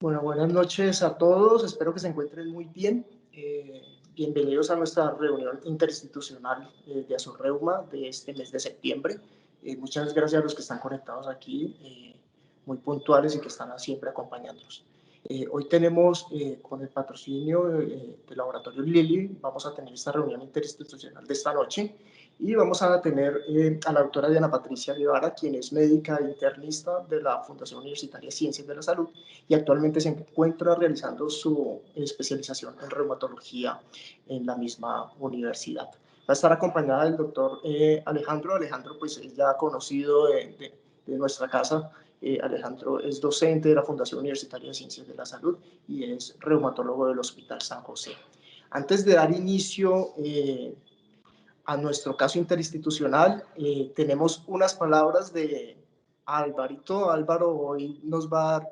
Bueno, buenas noches a todos. Espero que se encuentren muy bien. Bienvenidos a nuestra reunión interinstitucional de Asorreuma de este mes de septiembre. Muchas gracias a los que están conectados aquí, muy puntuales y que están siempre acompañándonos. Hoy tenemos, con el patrocinio del Laboratorio Lilly, vamos a tener esta reunión interinstitucional de esta noche y vamos a tener a la doctora Diana Patricia Guevara, quien es médica e internista de la Fundación Universitaria Ciencias de la Salud y actualmente se encuentra realizando su especialización en reumatología en la misma universidad. Va a estar acompañada del doctor Alejandro. Alejandro pues es ya conocido de nuestra casa. Alejandro es docente de la Fundación Universitaria de Ciencias de la Salud y es reumatólogo del Hospital San José. Antes de dar inicio a nuestro caso interinstitucional, tenemos unas palabras de Alvarito. Álvaro hoy nos va a dar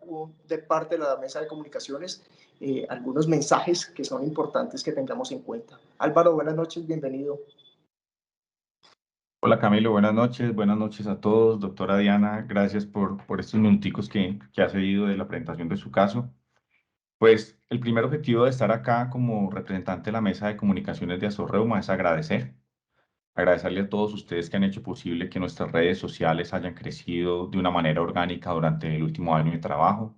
de parte de la mesa de comunicaciones algunos mensajes que son importantes que tengamos en cuenta. Álvaro, buenas noches, bienvenido. Hola Camilo, buenas noches a todos. Doctora Diana, gracias por estos minuticos que ha cedido de la presentación de su caso. Pues el primer objetivo de estar acá como representante de la mesa de comunicaciones de Asorreuma es agradecerle a todos ustedes que han hecho posible que nuestras redes sociales hayan crecido de una manera orgánica durante el último año de trabajo.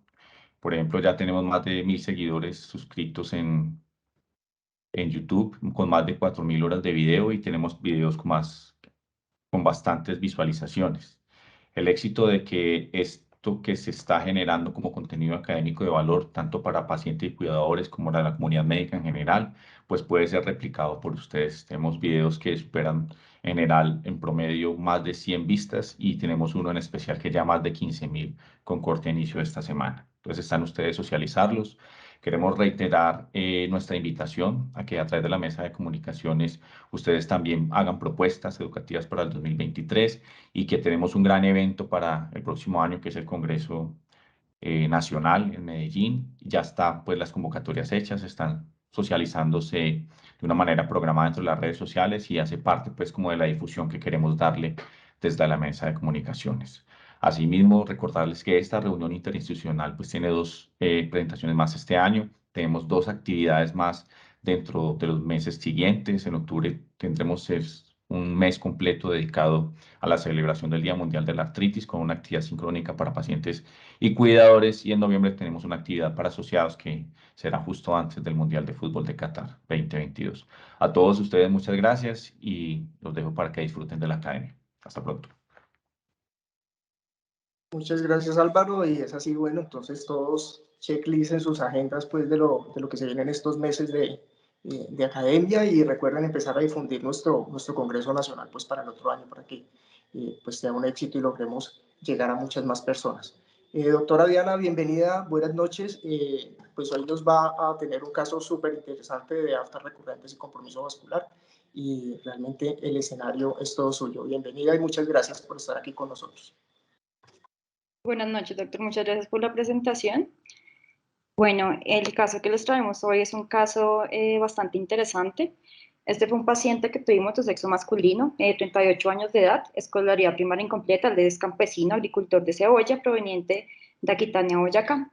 Por ejemplo, ya tenemos más de 1000 seguidores suscritos en YouTube, con más de 4000 horas de video y tenemos videos con bastantes visualizaciones. El éxito de que esto que se está generando como contenido académico de valor, tanto para pacientes y cuidadores como para la comunidad médica en general, pues puede ser replicado por ustedes. Tenemos videos que superan en general en promedio más de 100 vistas y tenemos uno en especial que ya más de 15.000 con corte a inicio de esta semana. Entonces están ustedes socializarlos. Queremos reiterar nuestra invitación a que a través de la mesa de comunicaciones ustedes también hagan propuestas educativas para el 2023 y que tenemos un gran evento para el próximo año que es el Congreso Nacional en Medellín. Ya están pues las convocatorias hechas, están socializándose de una manera programada dentro de las redes sociales y hace parte pues como de la difusión que queremos darle desde la mesa de comunicaciones. Asimismo, recordarles que esta reunión interinstitucional pues tiene dos presentaciones más este año. Tenemos dos actividades más dentro de los meses siguientes. En octubre tendremos un mes completo dedicado a la celebración del Día Mundial de la Artritis con una actividad sincrónica para pacientes y cuidadores. Y en noviembre tenemos una actividad para asociados que será justo antes del Mundial de Fútbol de Qatar 2022. A todos ustedes muchas gracias y los dejo para que disfruten de la academia. Hasta pronto. Muchas gracias, Álvaro, y es así, bueno, entonces todos checklist en sus agendas pues de lo que se viene en estos meses de academia, y recuerden empezar a difundir nuestro Congreso Nacional pues para el otro año, para que pues sea un éxito y logremos llegar a muchas más personas. Doctora Diana, bienvenida, buenas noches. Pues hoy nos va a tener un caso súper interesante de aftas recurrentes y compromiso vascular, y realmente el escenario es todo suyo. Bienvenida y muchas gracias por estar aquí con nosotros. Buenas noches, doctor. Muchas gracias por la presentación. Bueno, el caso que les traemos hoy es un caso bastante interesante. Este fue un paciente que tuvimos de sexo masculino, 38 años de edad, escolaridad primaria incompleta, él es campesino, agricultor de cebolla, proveniente de Aquitania, Boyacá.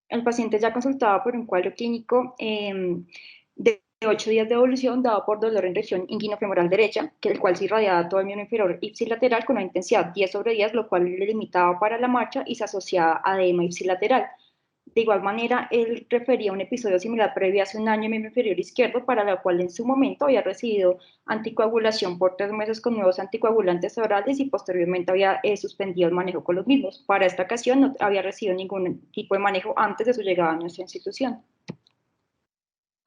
El paciente ya consultaba por un cuadro clínico de 8 días de evolución dado por dolor en región inguinofemoral derecha, que el cual se irradiaba a todo el miembro inferior ipsilateral con una intensidad 10/10, lo cual le limitaba para la marcha y se asociaba a edema ipsilateral. De igual manera, él refería a un episodio similar previo hace un año en miembro inferior izquierdo, para la cual en su momento había recibido anticoagulación por 3 meses con nuevos anticoagulantes orales y posteriormente había suspendido el manejo con los mismos. Para esta ocasión no había recibido ningún tipo de manejo antes de su llegada a nuestra institución.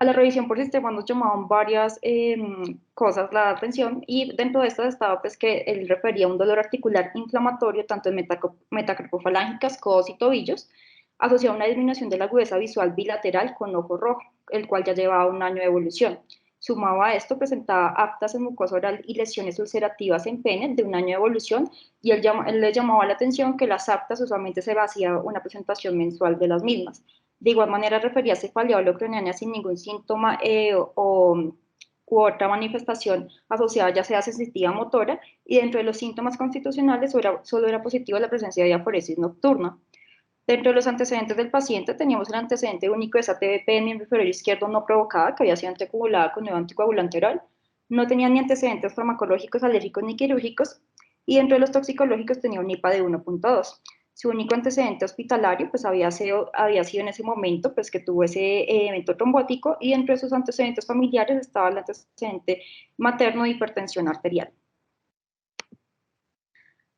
A la revisión por sistema nos llamaban varias cosas la atención, y dentro de estas estaba pues que él refería a un dolor articular inflamatorio tanto en metacarpofalángicas, codos y tobillos, asociado a una disminución de la agudeza visual bilateral con ojo rojo, el cual ya llevaba un año de evolución. Sumado a esto, presentaba aftas en mucosa oral y lesiones ulcerativas en pene de un año de evolución, y él le llamaba la atención que las aftas usualmente se hacía una presentación mensual de las mismas. De igual manera, refería a cefalea holocraniana sin ningún síntoma u otra manifestación asociada ya sea sensitiva motora, y dentro de los síntomas constitucionales solo era positiva la presencia de diaforesis nocturna. Dentro de los antecedentes del paciente teníamos el antecedente único de esa TBP en miembro inferior izquierdo no provocada, que había sido anticoagulada con nuevo anticoagulante oral. No tenía ni antecedentes farmacológicos, alérgicos ni quirúrgicos, y dentro de los toxicológicos tenía un IPA de 1.2. Su único antecedente hospitalario pues había sido en ese momento pues que tuvo ese evento trombótico, y dentro de sus antecedentes familiares estaba el antecedente materno de hipertensión arterial.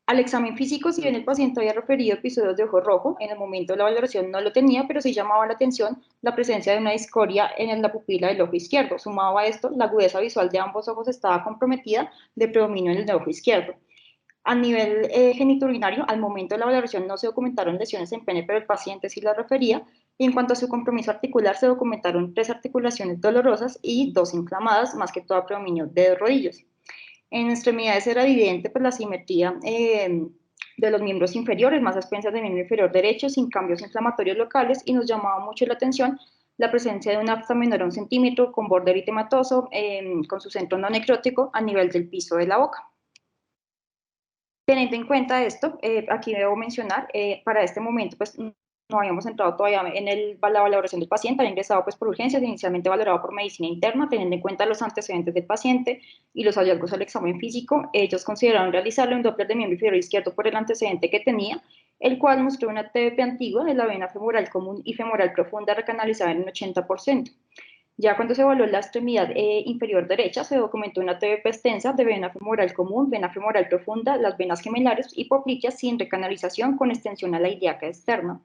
Al examen físico, si bien el paciente había referido episodios de ojo rojo, en el momento de la valoración no lo tenía, pero sí llamaba la atención la presencia de una discoria en la pupila del ojo izquierdo. Sumado a esto, la agudeza visual de ambos ojos estaba comprometida de predominio en el ojo izquierdo. A nivel genitourinario, al momento de la valoración no se documentaron lesiones en pene, pero el paciente sí las refería. Y en cuanto a su compromiso articular, se documentaron 3 articulaciones dolorosas y 2 inflamadas, más que todo predominio de rodillos. En extremidades era evidente pues, la simetría de los miembros inferiores, más a expensas del miembro inferior derecho, sin cambios inflamatorios locales, y nos llamaba mucho la atención la presencia de un afta menor a 1 centímetro, con borde eritematoso, con su centro no necrótico a nivel del piso de la boca. Teniendo en cuenta esto, aquí debo mencionar, para este momento, pues no habíamos entrado todavía en la valoración del paciente, había ingresado pues por urgencias, inicialmente valorado por medicina interna, teniendo en cuenta los antecedentes del paciente y los hallazgos al examen físico. Ellos consideraron realizarle un Doppler de miembro inferior izquierdo por el antecedente que tenía, el cual mostró una TBP antigua de la vena femoral común y femoral profunda recanalizada en un 80%. Ya cuando se evaluó la extremidad inferior derecha, se documentó una TBP extensa de vena femoral común, vena femoral profunda, las venas gemelares y popliteas sin recanalización con extensión a la ilíaca externa.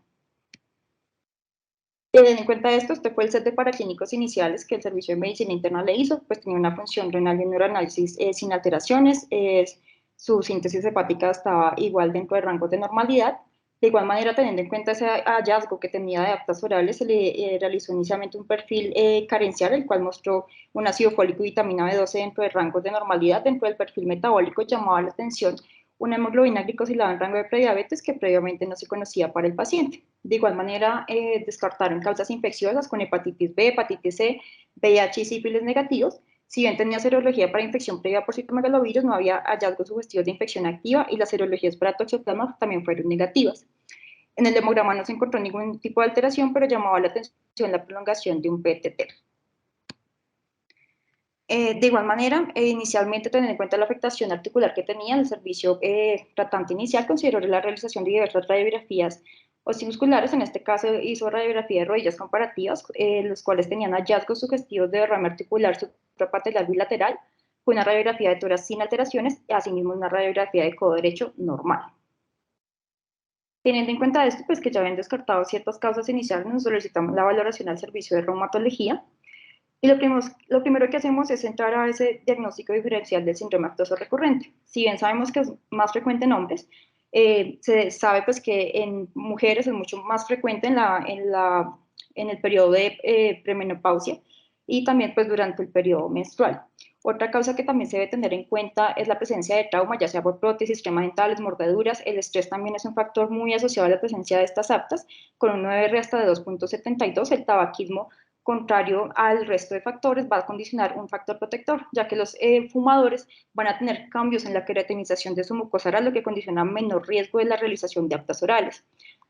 Teniendo en cuenta esto, este fue el set de paraclínicos iniciales que el Servicio de Medicina Interna le hizo, pues tenía una función renal y un neuroanálisis sin alteraciones, su síntesis hepática estaba igual dentro de rangos de normalidad. De igual manera, teniendo en cuenta ese hallazgo que tenía de aptas orales, se le realizó inicialmente un perfil carencial, el cual mostró un ácido fólico y vitamina B12 dentro de rangos de normalidad. Dentro del perfil metabólico llamaba la atención una hemoglobina glicosilada en rango de prediabetes que previamente no se conocía para el paciente. De igual manera, descartaron causas infecciosas con hepatitis B, hepatitis C, VIH y sífilis negativos. Si bien tenía serología para infección previa por citomegalovirus, no había hallazgos sugestivos de infección activa, y las serologías para toxoplasma también fueron negativas. En el hemograma no se encontró ningún tipo de alteración, pero llamaba la atención la prolongación de un PTT. De igual manera, inicialmente, teniendo en cuenta la afectación articular que tenía, el servicio tratante inicial consideró la realización de diversas radiografías osteomusculares. En este caso hizo radiografía de rodillas comparativas, los cuales tenían hallazgos sugestivos de derrame articular suprapatelar bilateral, con una radiografía de tórax sin alteraciones, y asimismo una radiografía de codo derecho normal. Teniendo en cuenta esto, pues que ya habían descartado ciertas causas iniciales, nos solicitamos la valoración al servicio de reumatología. Y lo primero que hacemos es entrar a ese diagnóstico diferencial del síndrome aftoso recurrente. Si bien sabemos que es más frecuente en hombres, se sabe pues que en mujeres es mucho más frecuente en el periodo de premenopausia, y también pues durante el periodo menstrual. Otra causa que también se debe tener en cuenta es la presencia de trauma, ya sea por prótesis, dentales, mordeduras. El estrés también es un factor muy asociado a la presencia de estas aftas, con un UR hasta de 2.72. El tabaquismo, contrario al resto de factores, va a condicionar un factor protector, ya que los fumadores van a tener cambios en la queratinización de su mucosa oral, lo que condiciona menor riesgo de la realización de aftas orales.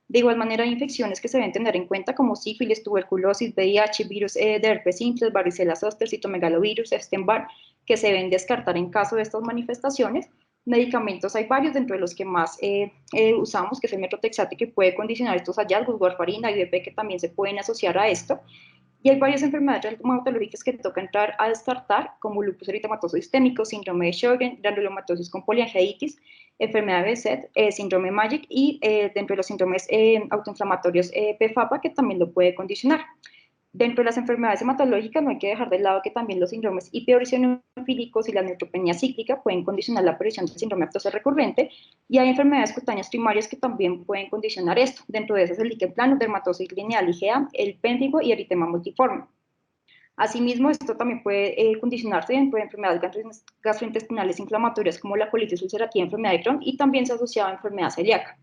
De igual manera, hay infecciones que se deben tener en cuenta como sífilis, tuberculosis, VIH, virus de herpes simples, varicela zoster, citomegalovirus, Epstein-Barr, que se deben descartar en caso de estas manifestaciones. Medicamentos hay varios, dentro de los que más usamos, que es el metotrexate, que puede condicionar estos hallazgos, warfarina, IVP, que también se pueden asociar a esto. Y hay varias enfermedades reumatológicas que toca entrar a descartar, como lupus eritematoso sistémico, síndrome de Sjögren, granulomatosis con poliangeitis, enfermedad de Behçet, síndrome MAGIC, y dentro de los síndromes autoinflamatorios PFAPA, que también lo puede condicionar. Dentro de las enfermedades hematológicas no hay que dejar de lado que también los síndromes hiperuricemiofílicos y la neutropenia cíclica pueden condicionar la aparición del síndrome aftoso recurrente, y hay enfermedades cutáneas primarias que también pueden condicionar esto. Dentro de esas el líquen plano, dermatosis lineal IgA, el péndigo y eritema multiforme. Asimismo, esto también puede condicionarse dentro de enfermedades gastrointestinales inflamatorias como la colitis ulcerativa, enfermedad de Crohn, y también se asocia a enfermedad celíaca.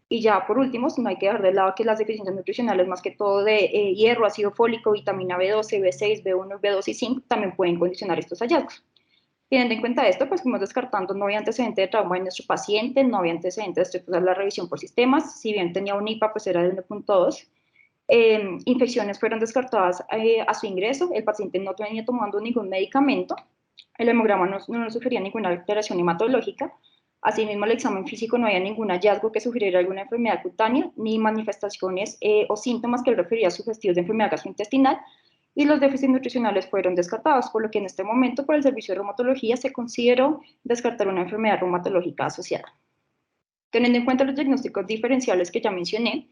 Y ya por último, no hay que dejar de lado que las deficiencias nutricionales, más que todo de hierro, ácido fólico, vitamina B12, B6, B1, B2 y zinc, también pueden condicionar estos hallazgos. Teniendo en cuenta esto, pues fuimos descartando, no había antecedente de trauma en nuestro paciente, no había antecedente de estructuras de la revisión por sistemas, si bien tenía un IPA, pues era de 1.2. Infecciones fueron descartadas a su ingreso, el paciente no venía tomando ningún medicamento, el hemograma no nos sugería ninguna alteración hematológica, asimismo el examen físico no había ningún hallazgo que sugiriera alguna enfermedad cutánea, ni manifestaciones o síntomas que él refería a sugestivos de enfermedad gastrointestinal, y los déficits nutricionales fueron descartados, por lo que en este momento por el servicio de reumatología se consideró descartar una enfermedad reumatológica asociada. Teniendo en cuenta los diagnósticos diferenciales que ya mencioné,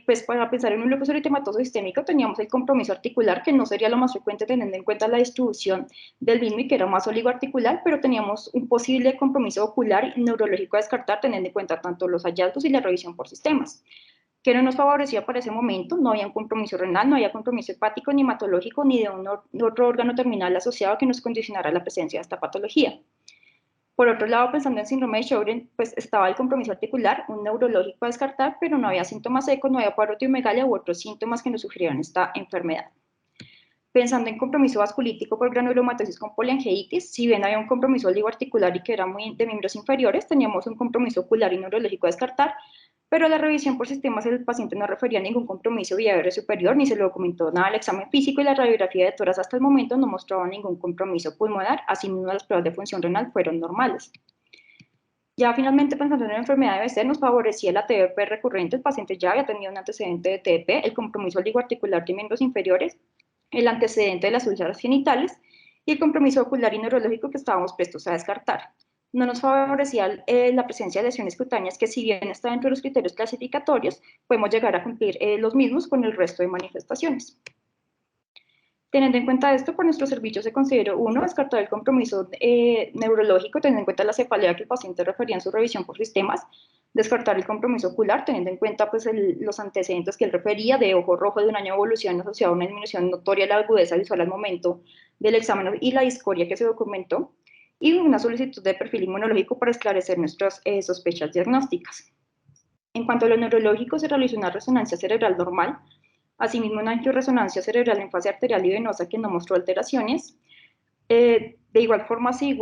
pues para pensar en un lupus eritematoso sistémico teníamos el compromiso articular, que no sería lo más frecuente teniendo en cuenta la distribución del mismo y que era más oligoarticular, pero teníamos un posible compromiso ocular y neurológico a descartar teniendo en cuenta tanto los hallazgos y la revisión por sistemas, que no nos favorecía para ese momento. No había un compromiso renal, no había compromiso hepático ni hematológico ni de otro órgano terminal asociado que nos condicionara la presencia de esta patología. Por otro lado, pensando en síndrome de Sjögren, pues estaba el compromiso articular, un neurológico a descartar, pero no había síntomas ecos, no había parotidomegalia u otros síntomas que nos sugirieran esta enfermedad. Pensando en compromiso vasculítico por granulomatosis con poliangeitis, si bien había un compromiso oligoarticular y que era muy de miembros inferiores, teníamos un compromiso ocular y neurológico a descartar, pero la revisión por sistemas el paciente no refería a ningún compromiso vía superior, ni se le documentó nada al examen físico, y la radiografía de tórax hasta el momento no mostraba ningún compromiso pulmonar, asimismo las pruebas de función renal fueron normales. Ya finalmente, pensando en la enfermedad de BC, nos favorecía la TBP recurrente, el paciente ya había tenido un antecedente de TBP, el compromiso oligoarticular de miembros inferiores, el antecedente de las úlceras genitales y el compromiso ocular y neurológico que estábamos prestos a descartar. No nos favorecía la presencia de lesiones cutáneas, que si bien está dentro de los criterios clasificatorios, podemos llegar a cumplir los mismos con el resto de manifestaciones. Teniendo en cuenta esto, por nuestro servicio se consideró, uno, descartar el compromiso neurológico, teniendo en cuenta la cefalea que el paciente refería en su revisión por sistemas, descartar el compromiso ocular, teniendo en cuenta pues, los antecedentes que él refería de ojo rojo de un año de evolución asociado a una disminución notoria de la agudeza visual al momento del examen y la discoria que se documentó, y una solicitud de perfil inmunológico para esclarecer nuestras sospechas diagnósticas. En cuanto a lo neurológico, se realizó una resonancia cerebral normal, asimismo una angioresonancia cerebral en fase arterial y venosa que no mostró alteraciones. De igual forma, se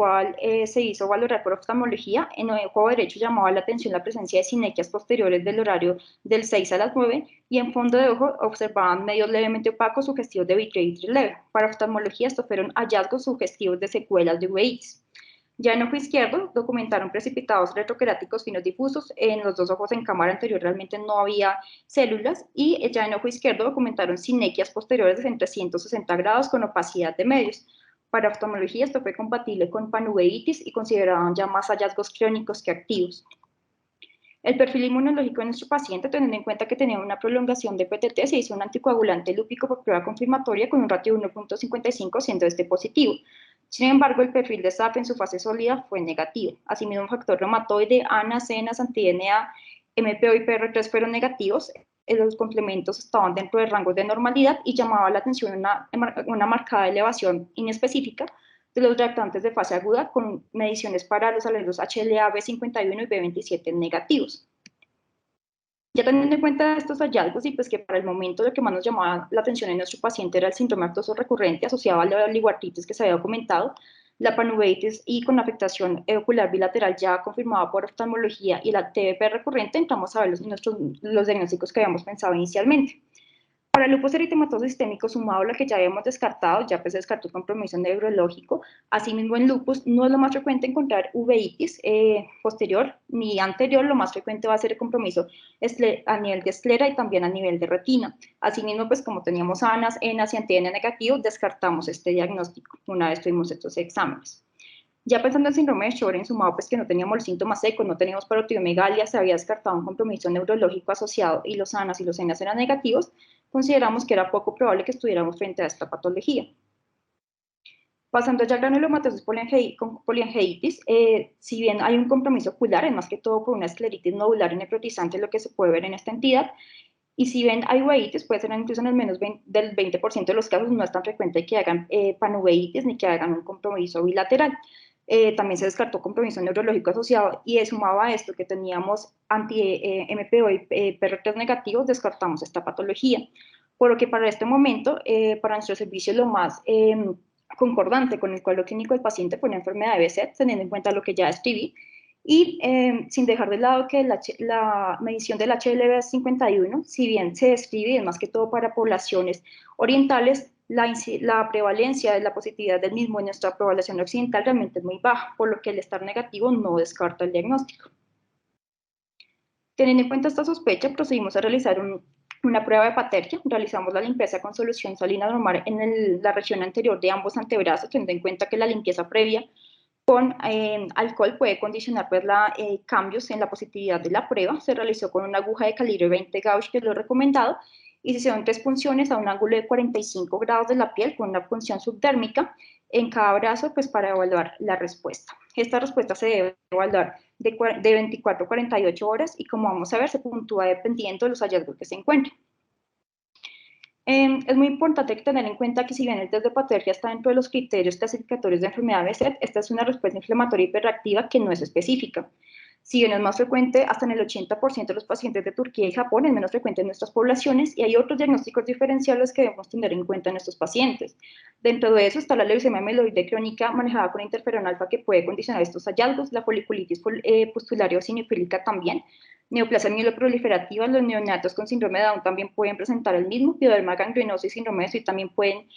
hizo valorar por oftalmología. En el ojo derecho llamaba la atención la presencia de sinequias posteriores del horario del 6 a las 9 y en fondo de ojo observaban medios levemente opacos sugestivos de vitritis leve. Para oftalmología, estos fueron hallazgos sugestivos de secuelas de uveitis. Ya en ojo izquierdo documentaron precipitados retroqueráticos finos difusos, en los dos ojos en cámara anterior realmente no había células, y ya en ojo izquierdo documentaron sinequias posteriores en 360 grados con opacidad de medios. Para oftalmología esto fue compatible con panuveitis y consideraban ya más hallazgos clínicos que activos. El perfil inmunológico de nuestro paciente, teniendo en cuenta que tenía una prolongación de PTT, se hizo un anticoagulante lúpico por prueba confirmatoria con un ratio de 1.55, siendo este positivo. Sin embargo, el perfil de SAP en su fase sólida fue negativo. Asimismo, un factor reumatoide, ANA, CENAS, anti-DNA, MPO y PR3 fueron negativos. Los complementos estaban dentro de rangos de normalidad y llamaba la atención una marcada elevación inespecífica de los reactantes de fase aguda con mediciones para los alelos HLA, B51 y B27 negativos. Ya teniendo en cuenta estos hallazgos y pues que para el momento lo que más nos llamaba la atención en nuestro paciente era el síndrome aftoso recurrente asociado a la oligoartritis que se había documentado, la panuveitis y con afectación ocular bilateral ya confirmada por oftalmología y la TBP recurrente, entramos a ver los diagnósticos que habíamos pensado inicialmente. Para el lupus eritematoso sistémico sumado a lo que ya habíamos descartado, ya pues se descartó el compromiso neurológico. Asimismo, en lupus no es lo más frecuente encontrar uveitis posterior ni anterior, lo más frecuente va a ser el compromiso a nivel de esclera y también a nivel de retina. Asimismo, pues como teníamos ANAS, ENAS y anti-DNA negativo, descartamos este diagnóstico una vez tuvimos estos exámenes. Ya pensando en síndrome de Sjögren, sumado pues que no teníamos los síntomas secos, no teníamos parotidomegalia, se había descartado un compromiso neurológico asociado y los ANAS y los ENAS eran negativos, consideramos que era poco probable que estuviéramos frente a esta patología. Pasando ya a granulomatosis con poliangeitis, si bien hay un compromiso ocular, es más que todo por una escleritis nodular y necrotizante, lo que se puede ver en esta entidad, y si bien hay uveitis, puede ser incluso en el menos del 20% de los casos, no es tan frecuente que hagan panuveitis ni que hagan un compromiso bilateral. También se descartó compromiso neurológico asociado y sumado a esto que teníamos anti-MPO y PR3 negativos, descartamos esta patología. Por lo que para este momento, para nuestro servicio, lo más concordante con el cuadro clínico del paciente por una enfermedad de BSET, teniendo en cuenta lo que ya describí, y sin dejar de lado que la medición del HLV-51, si bien se describe, es más que todo para poblaciones orientales, la prevalencia de la positividad del mismo en nuestra población occidental realmente es muy baja, por lo que el estar negativo no descarta el diagnóstico. Teniendo en cuenta esta sospecha, procedimos a realizar una prueba de patergia. Realizamos la limpieza con solución salina normal en la región anterior de ambos antebrazos, teniendo en cuenta que la limpieza previa con alcohol puede condicionar pues, cambios en la positividad de la prueba. Se realizó con una aguja de calibre 20 gauge, que es lo recomendado, y se hicieron 3 punciones a un ángulo de 45 grados de la piel con una punción subdérmica en cada brazo pues, para evaluar la respuesta. Esta respuesta se debe evaluar de 24 a 48 horas y, como vamos a ver, se puntúa dependiendo de los hallazgos que se encuentren. Es muy importante tener en cuenta que si bien el test de patergia está dentro de los criterios clasificatorios de enfermedad BSET, esta es una respuesta inflamatoria hiperreactiva que no es específica. Si bien es más frecuente, hasta en el 80% de los pacientes de Turquía y Japón, es menos frecuente en nuestras poblaciones, y hay otros diagnósticos diferenciales que debemos tener en cuenta en estos pacientes. Dentro de eso está la leucemia amiloide crónica manejada con interferón alfa, que puede condicionar estos hallazgos, la foliculitis pustular eosinofílica también, neoplasia mieloproliferativa. Los neonatos con síndrome de Down también pueden presentar el mismo, pioderma gangrenoso y síndrome de Sweet también pueden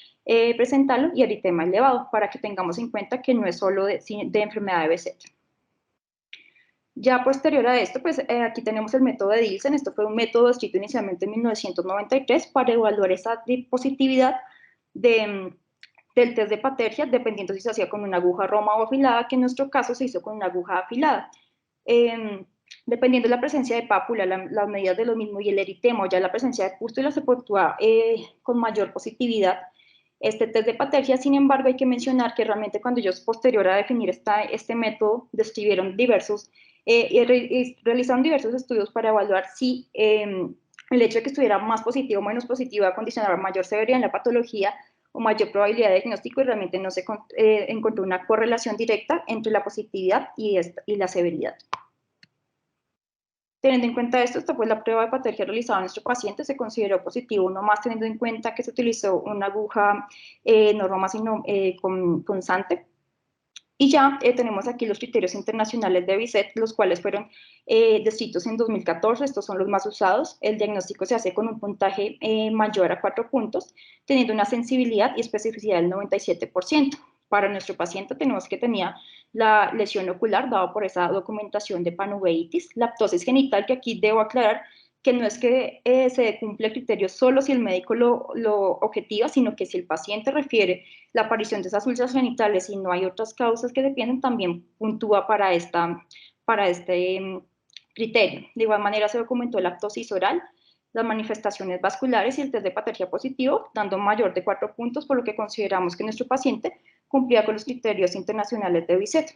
presentarlo, y eritema elevado, para que tengamos en cuenta que no es solo de enfermedad de BSET. Ya posterior a esto, pues aquí tenemos el método de Dielsen. Esto fue un método escrito inicialmente en 1993 para evaluar esa positividad del test de patergia, dependiendo si se hacía con una aguja roma o afilada, que en nuestro caso se hizo con una aguja afilada. Dependiendo de la presencia de pápula, las medidas de lo mismo y el eritema, o ya la presencia de pústula, se puntúa con mayor positividad este test de patergia. Sin embargo, hay que mencionar que realmente cuando ellos, posterior a definir este método, describieron realizaron diversos estudios para evaluar si el hecho de que estuviera más positivo o menos positivo va a condicionar mayor severidad en la patología o mayor probabilidad de diagnóstico, y realmente no se encontró una correlación directa entre la positividad y la severidad. Teniendo en cuenta esto, esta fue la prueba de patergia realizada en nuestro paciente. Se consideró positivo, no más teniendo en cuenta que se utilizó una aguja punzante. Y ya tenemos aquí los criterios internacionales de BSET, los cuales fueron descritos en 2014. Estos son los más usados. El diagnóstico se hace con un puntaje mayor a 4 puntos, teniendo una sensibilidad y especificidad del 97%. Para nuestro paciente tenemos que tenía la lesión ocular dada por esa documentación de panuveitis, la ptosis genital, que aquí debo aclarar que no es que se cumple el criterio solo si el médico lo objetiva, sino que si el paciente refiere la aparición de esas úlceras genitales y no hay otras causas que dependen, también puntúa para este criterio. De igual manera se documentó la ptosis oral, las manifestaciones vasculares y el test de patergia positivo, dando mayor de 4 puntos, por lo que consideramos que nuestro paciente cumplía con los criterios internacionales de BSET.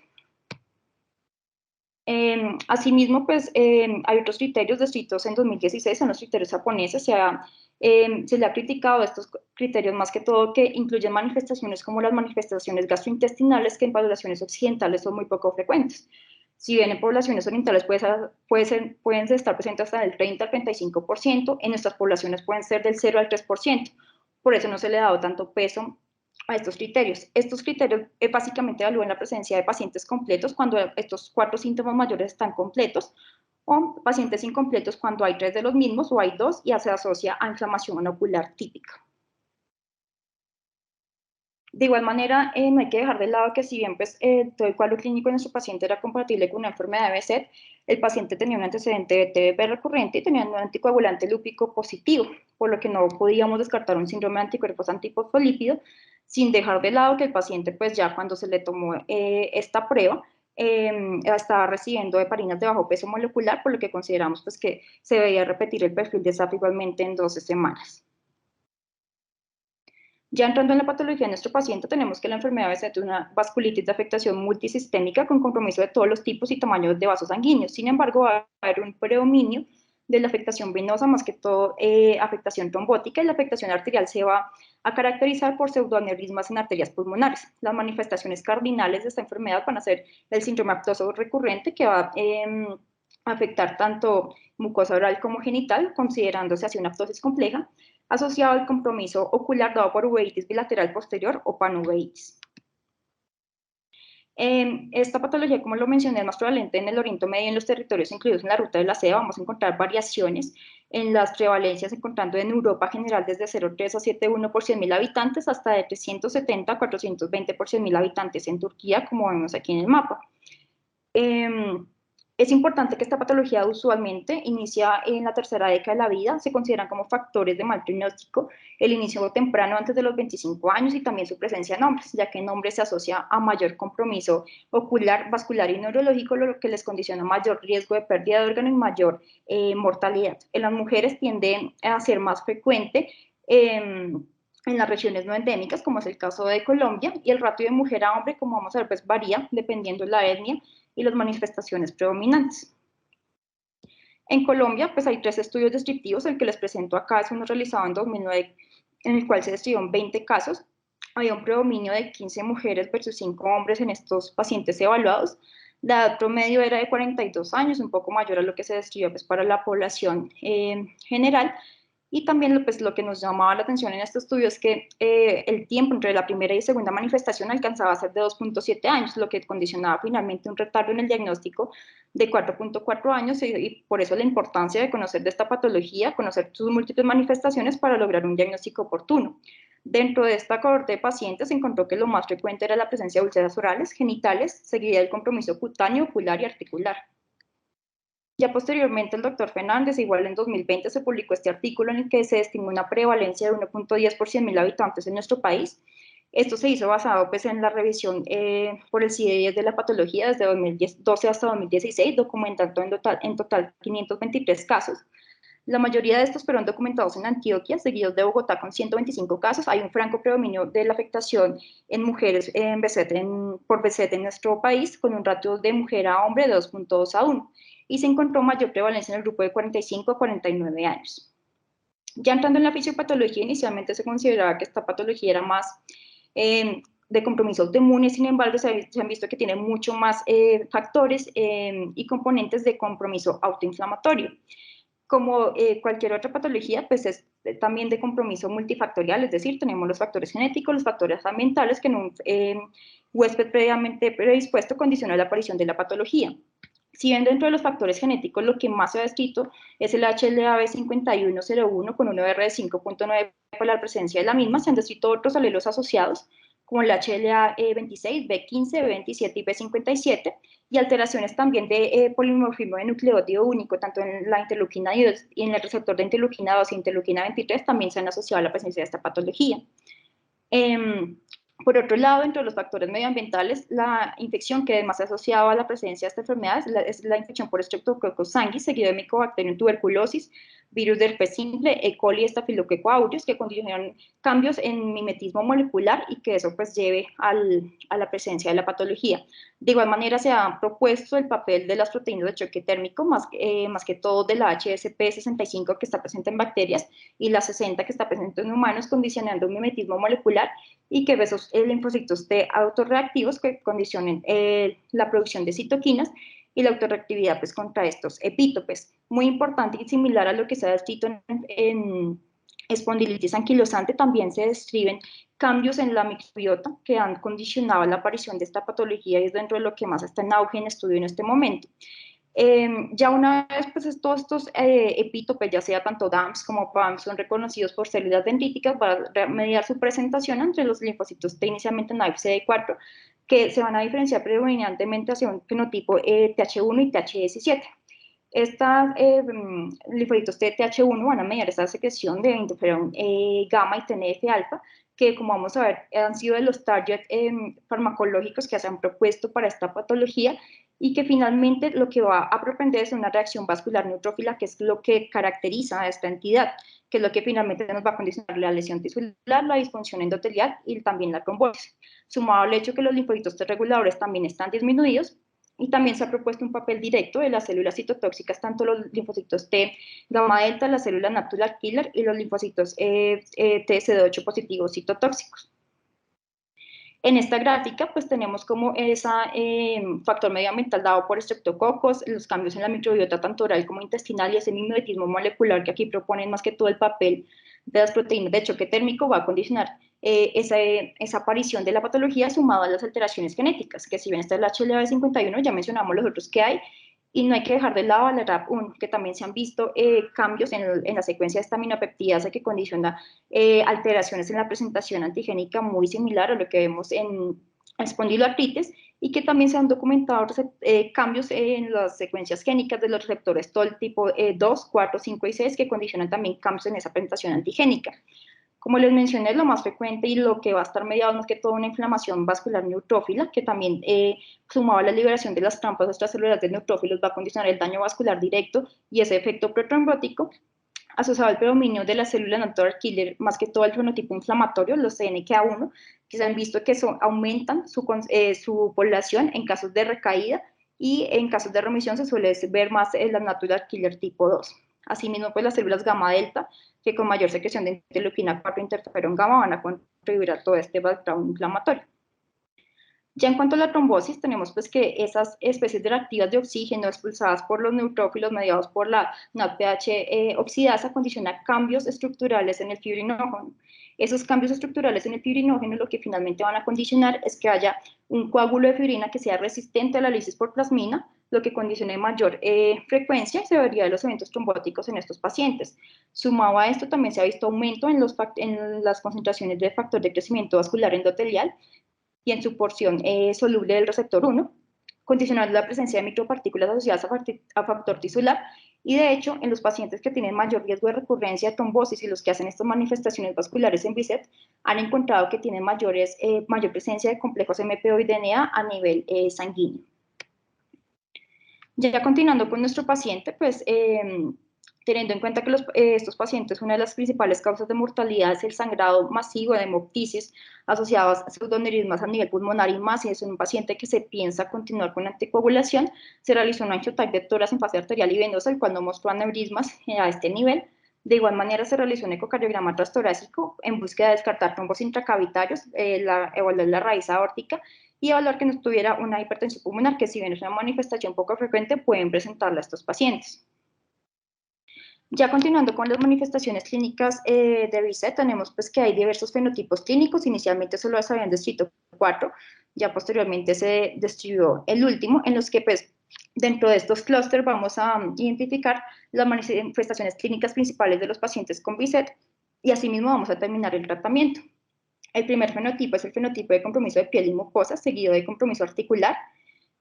Asimismo, pues hay otros criterios descritos en 2016, son los criterios japoneses. Se le ha criticado estos criterios más que todo que incluyen manifestaciones como las manifestaciones gastrointestinales, que en poblaciones occidentales son muy poco frecuentes. Si bien en poblaciones orientales pueden estar presentes hasta del 30 al 35%, en nuestras poblaciones pueden ser del 0 al 3%. Por eso no se le ha dado tanto peso a estos criterios. Estos criterios básicamente evalúan la presencia de pacientes completos cuando estos 4 síntomas mayores están completos, o pacientes incompletos cuando hay 3 de los mismos o hay 2 y se asocia a inflamación ocular típica. De igual manera, no hay que dejar de lado que si bien pues, todo el cuadro clínico de nuestro paciente era compatible con una enfermedad de BSET, el paciente tenía un antecedente de TBP recurrente y tenía un anticoagulante lúpico positivo, por lo que no podíamos descartar un síndrome de anticuerpos antifosfolípidos, sin dejar de lado que el paciente, pues ya cuando se le tomó esta prueba, estaba recibiendo heparinas de bajo peso molecular, por lo que consideramos pues, que se debía repetir el perfil de SAP igualmente en 12 semanas. Ya entrando en la patología de nuestro paciente, tenemos que la enfermedad BSET es una vasculitis de afectación multisistémica con compromiso de todos los tipos y tamaños de vasos sanguíneos. Sin embargo, va a haber un predominio de la afectación venosa, más que todo afectación trombótica, y la afectación arterial se va a caracterizar por pseudoaneurismas en arterias pulmonares. Las manifestaciones cardinales de esta enfermedad van a ser el síndrome aptoso recurrente, que va afectar tanto mucosa oral como genital, considerándose así una ptosis compleja, asociado al compromiso ocular dado por uveitis bilateral posterior o panuveitis. Esta patología, como lo mencioné, es más prevalente en el Oriente Medio y en los territorios incluidos en la ruta de la seda. Vamos a encontrar variaciones en las prevalencias, encontrando en Europa general desde 0,3 a 7,1 por 100.000 habitantes hasta de 370 a 420 por 100.000 habitantes en Turquía, como vemos aquí en el mapa. Es importante que esta patología usualmente inicia en la tercera década de la vida, se consideran como factores de mal pronóstico el inicio temprano antes de los 25 años y también su presencia en hombres, ya que en hombres se asocia a mayor compromiso ocular, vascular y neurológico, lo que les condiciona mayor riesgo de pérdida de órgano y mayor mortalidad. En las mujeres tiende a ser más frecuente en las regiones no endémicas, como es el caso de Colombia, y el ratio de mujer a hombre, como vamos a ver, pues varía dependiendo de la etnia y las manifestaciones predominantes. En Colombia, pues hay 3 estudios descriptivos. El que les presento acá es uno realizado en 2009, en el cual se describieron 20 casos. Había un predominio de 15 mujeres versus 5 hombres en estos pacientes evaluados. La edad promedio era de 42 años, un poco mayor a lo que se describió pues, para la población general. Y también pues, lo que nos llamaba la atención en este estudio es que el tiempo entre la primera y segunda manifestación alcanzaba a ser de 2,7 años, lo que condicionaba finalmente un retardo en el diagnóstico de 4,4 años, y por eso la importancia de conocer de esta patología, conocer sus múltiples manifestaciones para lograr un diagnóstico oportuno. Dentro de esta cohorte de pacientes se encontró que lo más frecuente era la presencia de úlceras orales, genitales, seguida del compromiso cutáneo, ocular y articular. Ya posteriormente el doctor Fernández, igual en 2020, se publicó este artículo en el que se estimó una prevalencia de 1,10 por 100.000 habitantes en nuestro país. Esto se hizo basado pues, en la revisión por el CIE-10 de la patología desde 2012 hasta 2016, documentando en total 523 casos. La mayoría de estos fueron documentados en Antioquia, seguidos de Bogotá con 125 casos. Hay un franco predominio de la afectación en mujeres por BZ en nuestro país, con un ratio de mujer a hombre de 2,2 a 1. Y se encontró mayor prevalencia en el grupo de 45 a 49 años. Ya entrando en la fisiopatología, inicialmente se consideraba que esta patología era más de compromiso autoinmune, sin embargo se han visto que tiene mucho más factores y componentes de compromiso autoinflamatorio. Como cualquier otra patología, pues es también de compromiso multifactorial, es decir, tenemos los factores genéticos, los factores ambientales que en un huésped previamente predispuesto condicionan la aparición de la patología. Si bien dentro de los factores genéticos lo que más se ha descrito es el HLA-B5101 con un OR de 5,9 por la presencia de la misma, se han descrito otros alelos asociados como el HLA-26, B15, B27 y B57, y alteraciones también de polimorfismo de nucleótido único, tanto en la interleuquina 2 y en el receptor de interleuquina 2 y interleuquina 23, también se han asociado a la presencia de esta patología. Por otro lado, entre los factores medioambientales, la infección que más se ha asociado a la presencia de esta enfermedad es la infección por Streptococcus sanguis, seguido de Mycobacterium tuberculosis, virus de herpes simple, E. coli y Staphylococcus aureus, que condicionan cambios en mimetismo molecular y que eso pues lleve a la presencia de la patología. De igual manera, se ha propuesto el papel de las proteínas de choque térmico, más que todo de la HSP65 que está presente en bacterias y la 60 que está presente en humanos, condicionando un mimetismo molecular y que esos linfocitos T autorreactivos que condicionen la producción de citoquinas y la autorreactividad pues, contra estos epítopes. Muy importante y similar a lo que se ha descrito en espondilitis anquilosante, también se describen cambios en la microbiota que han condicionado la aparición de esta patología y es dentro de lo que más está en auge en estudio en este momento. Ya una vez pues todos estos epítopes, ya sea tanto DAMPs como PAMPs, son reconocidos por células dendríticas para mediar su presentación entre los linfocitos T inicialmente NAIF-CD4, que se van a diferenciar predominantemente hacia un fenotipo TH1 y TH17. Estos linfocitos TH1 van a mediar esta secreción de interferón gamma y TNF-alfa, que como vamos a ver han sido de los targets farmacológicos que se han propuesto para esta patología y que finalmente lo que va a propender es una reacción vascular neutrófila, que es lo que caracteriza a esta entidad, que es lo que finalmente nos va a condicionar la lesión tisular, la disfunción endotelial y también la trombosis. Sumado al hecho que los linfocitos T reguladores también están disminuidos, y también se ha propuesto un papel directo de las células citotóxicas, tanto los linfocitos T gamma delta, las células natural killer y los linfocitos TSD8 positivos citotóxicos. En esta gráfica, pues tenemos como ese factor medioambiental dado por estreptococos, los cambios en la microbiota tanto oral como intestinal y ese mimetismo molecular que aquí proponen más que todo el papel de las proteínas de choque térmico va a condicionar esa aparición de la patología sumado a las alteraciones genéticas, que si bien está el HLA-51, ya mencionamos los otros que hay, y no hay que dejar de lado a la RAP1, que también se han visto cambios en la secuencia de esta aminopeptidasa que condiciona alteraciones en la presentación antigénica muy similar a lo que vemos en espondiloartritis, y que también se han documentado cambios en las secuencias génicas de los receptores TOL tipo 2, 4, 5 y 6 que condicionan también cambios en esa presentación antigénica. Como les mencioné, lo más frecuente y lo que va a estar mediado más que todo una inflamación vascular neutrófila, que también sumado a la liberación de las trampas extracelulares de neutrófilos va a condicionar el daño vascular directo y ese efecto protrombótico, asociado al predominio de las células natural killer, más que todo el fenotipo inflamatorio, los CNKA1, que se han visto que aumentan su población en casos de recaída y en casos de remisión se suele ver más la natural killer tipo 2. Asimismo, pues las células gamma delta, que con mayor secreción de interleuquina 4 interferón gamma van a contribuir a todo este background inflamatorio. Ya en cuanto a la trombosis, tenemos pues que esas especies de reactivas de oxígeno expulsadas por los neutrófilos mediados por la NADPH oxidasa condicionan cambios estructurales en el fibrinógeno. Esos cambios estructurales en el fibrinógeno lo que finalmente van a condicionar es que haya un coágulo de fibrina que sea resistente a la lisis por plasmina, lo que condiciona mayor frecuencia y severidad de los eventos trombóticos en estos pacientes. Sumado a esto, también se ha visto aumento en las concentraciones de factor de crecimiento vascular endotelial y en su porción soluble del receptor 1, condicionando la presencia de micropartículas asociadas a factor tisular, y de hecho, en los pacientes que tienen mayor riesgo de recurrencia de trombosis y los que hacen estas manifestaciones vasculares en BICEP, han encontrado que tienen mayor presencia de complejos MPO y DNA a nivel sanguíneo. Ya continuando con nuestro paciente, pues teniendo en cuenta que estos pacientes, una de las principales causas de mortalidad es el sangrado masivo de hemoptisis asociadas a pseudoneurismas a nivel pulmonar y más si es un paciente que se piensa continuar con anticoagulación, se realizó un angiotype de tórax en fase arterial y venosa, el cual no mostró aneurismas a este nivel. De igual manera se realizó un ecocardiograma transtorácico en búsqueda de descartar trombos intracavitarios, evaluar la raíz aórtica y evaluar que no tuviera una hipertensión pulmonar, que si bien es una manifestación poco frecuente, pueden presentarla a estos pacientes. Ya continuando con las manifestaciones clínicas de BICEP, tenemos pues que hay diversos fenotipos clínicos, inicialmente solo se habían descrito 4, ya posteriormente se describió el último, en los que pues dentro de estos clústeres vamos a identificar las manifestaciones clínicas principales de los pacientes con BICEP y asimismo vamos a terminar el tratamiento. El primer fenotipo es el fenotipo de compromiso de piel y mucosa, seguido de compromiso articular,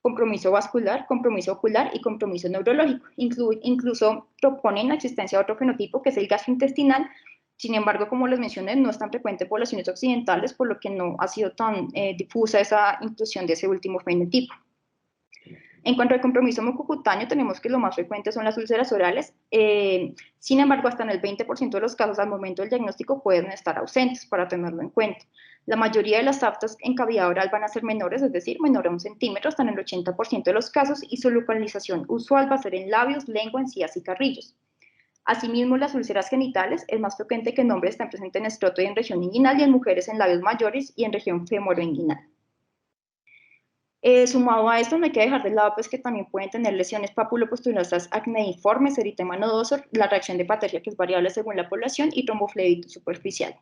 compromiso vascular, compromiso ocular y compromiso neurológico. Incluso proponen la existencia de otro fenotipo que es el gastrointestinal. Sin embargo, como les mencioné, no es tan frecuente en poblaciones occidentales, por lo que no ha sido tan difusa esa inclusión de ese último fenotipo. En cuanto al compromiso mucocutáneo, tenemos que lo más frecuente son las úlceras orales. Sin embargo, hasta en el 20% de los casos al momento del diagnóstico pueden estar ausentes, para tenerlo en cuenta. La mayoría de las aftas en cavidad oral van a ser menores, es decir, menor a 1 centímetro, hasta en el 80% de los casos, y su localización usual va a ser en labios, lengua, encías y carrillos. Asimismo, las úlceras genitales es más frecuente que en hombres estén presentes en escroto y en región inguinal, y en mujeres en labios mayores y en región femoroinguinal. Sumado a esto, no hay que dejar de lado pues, que también pueden tener lesiones papulopustulosas acneiformes, eritema nodoso, la reacción de Pateria, que es variable según la población, y tromboflebitis superficial.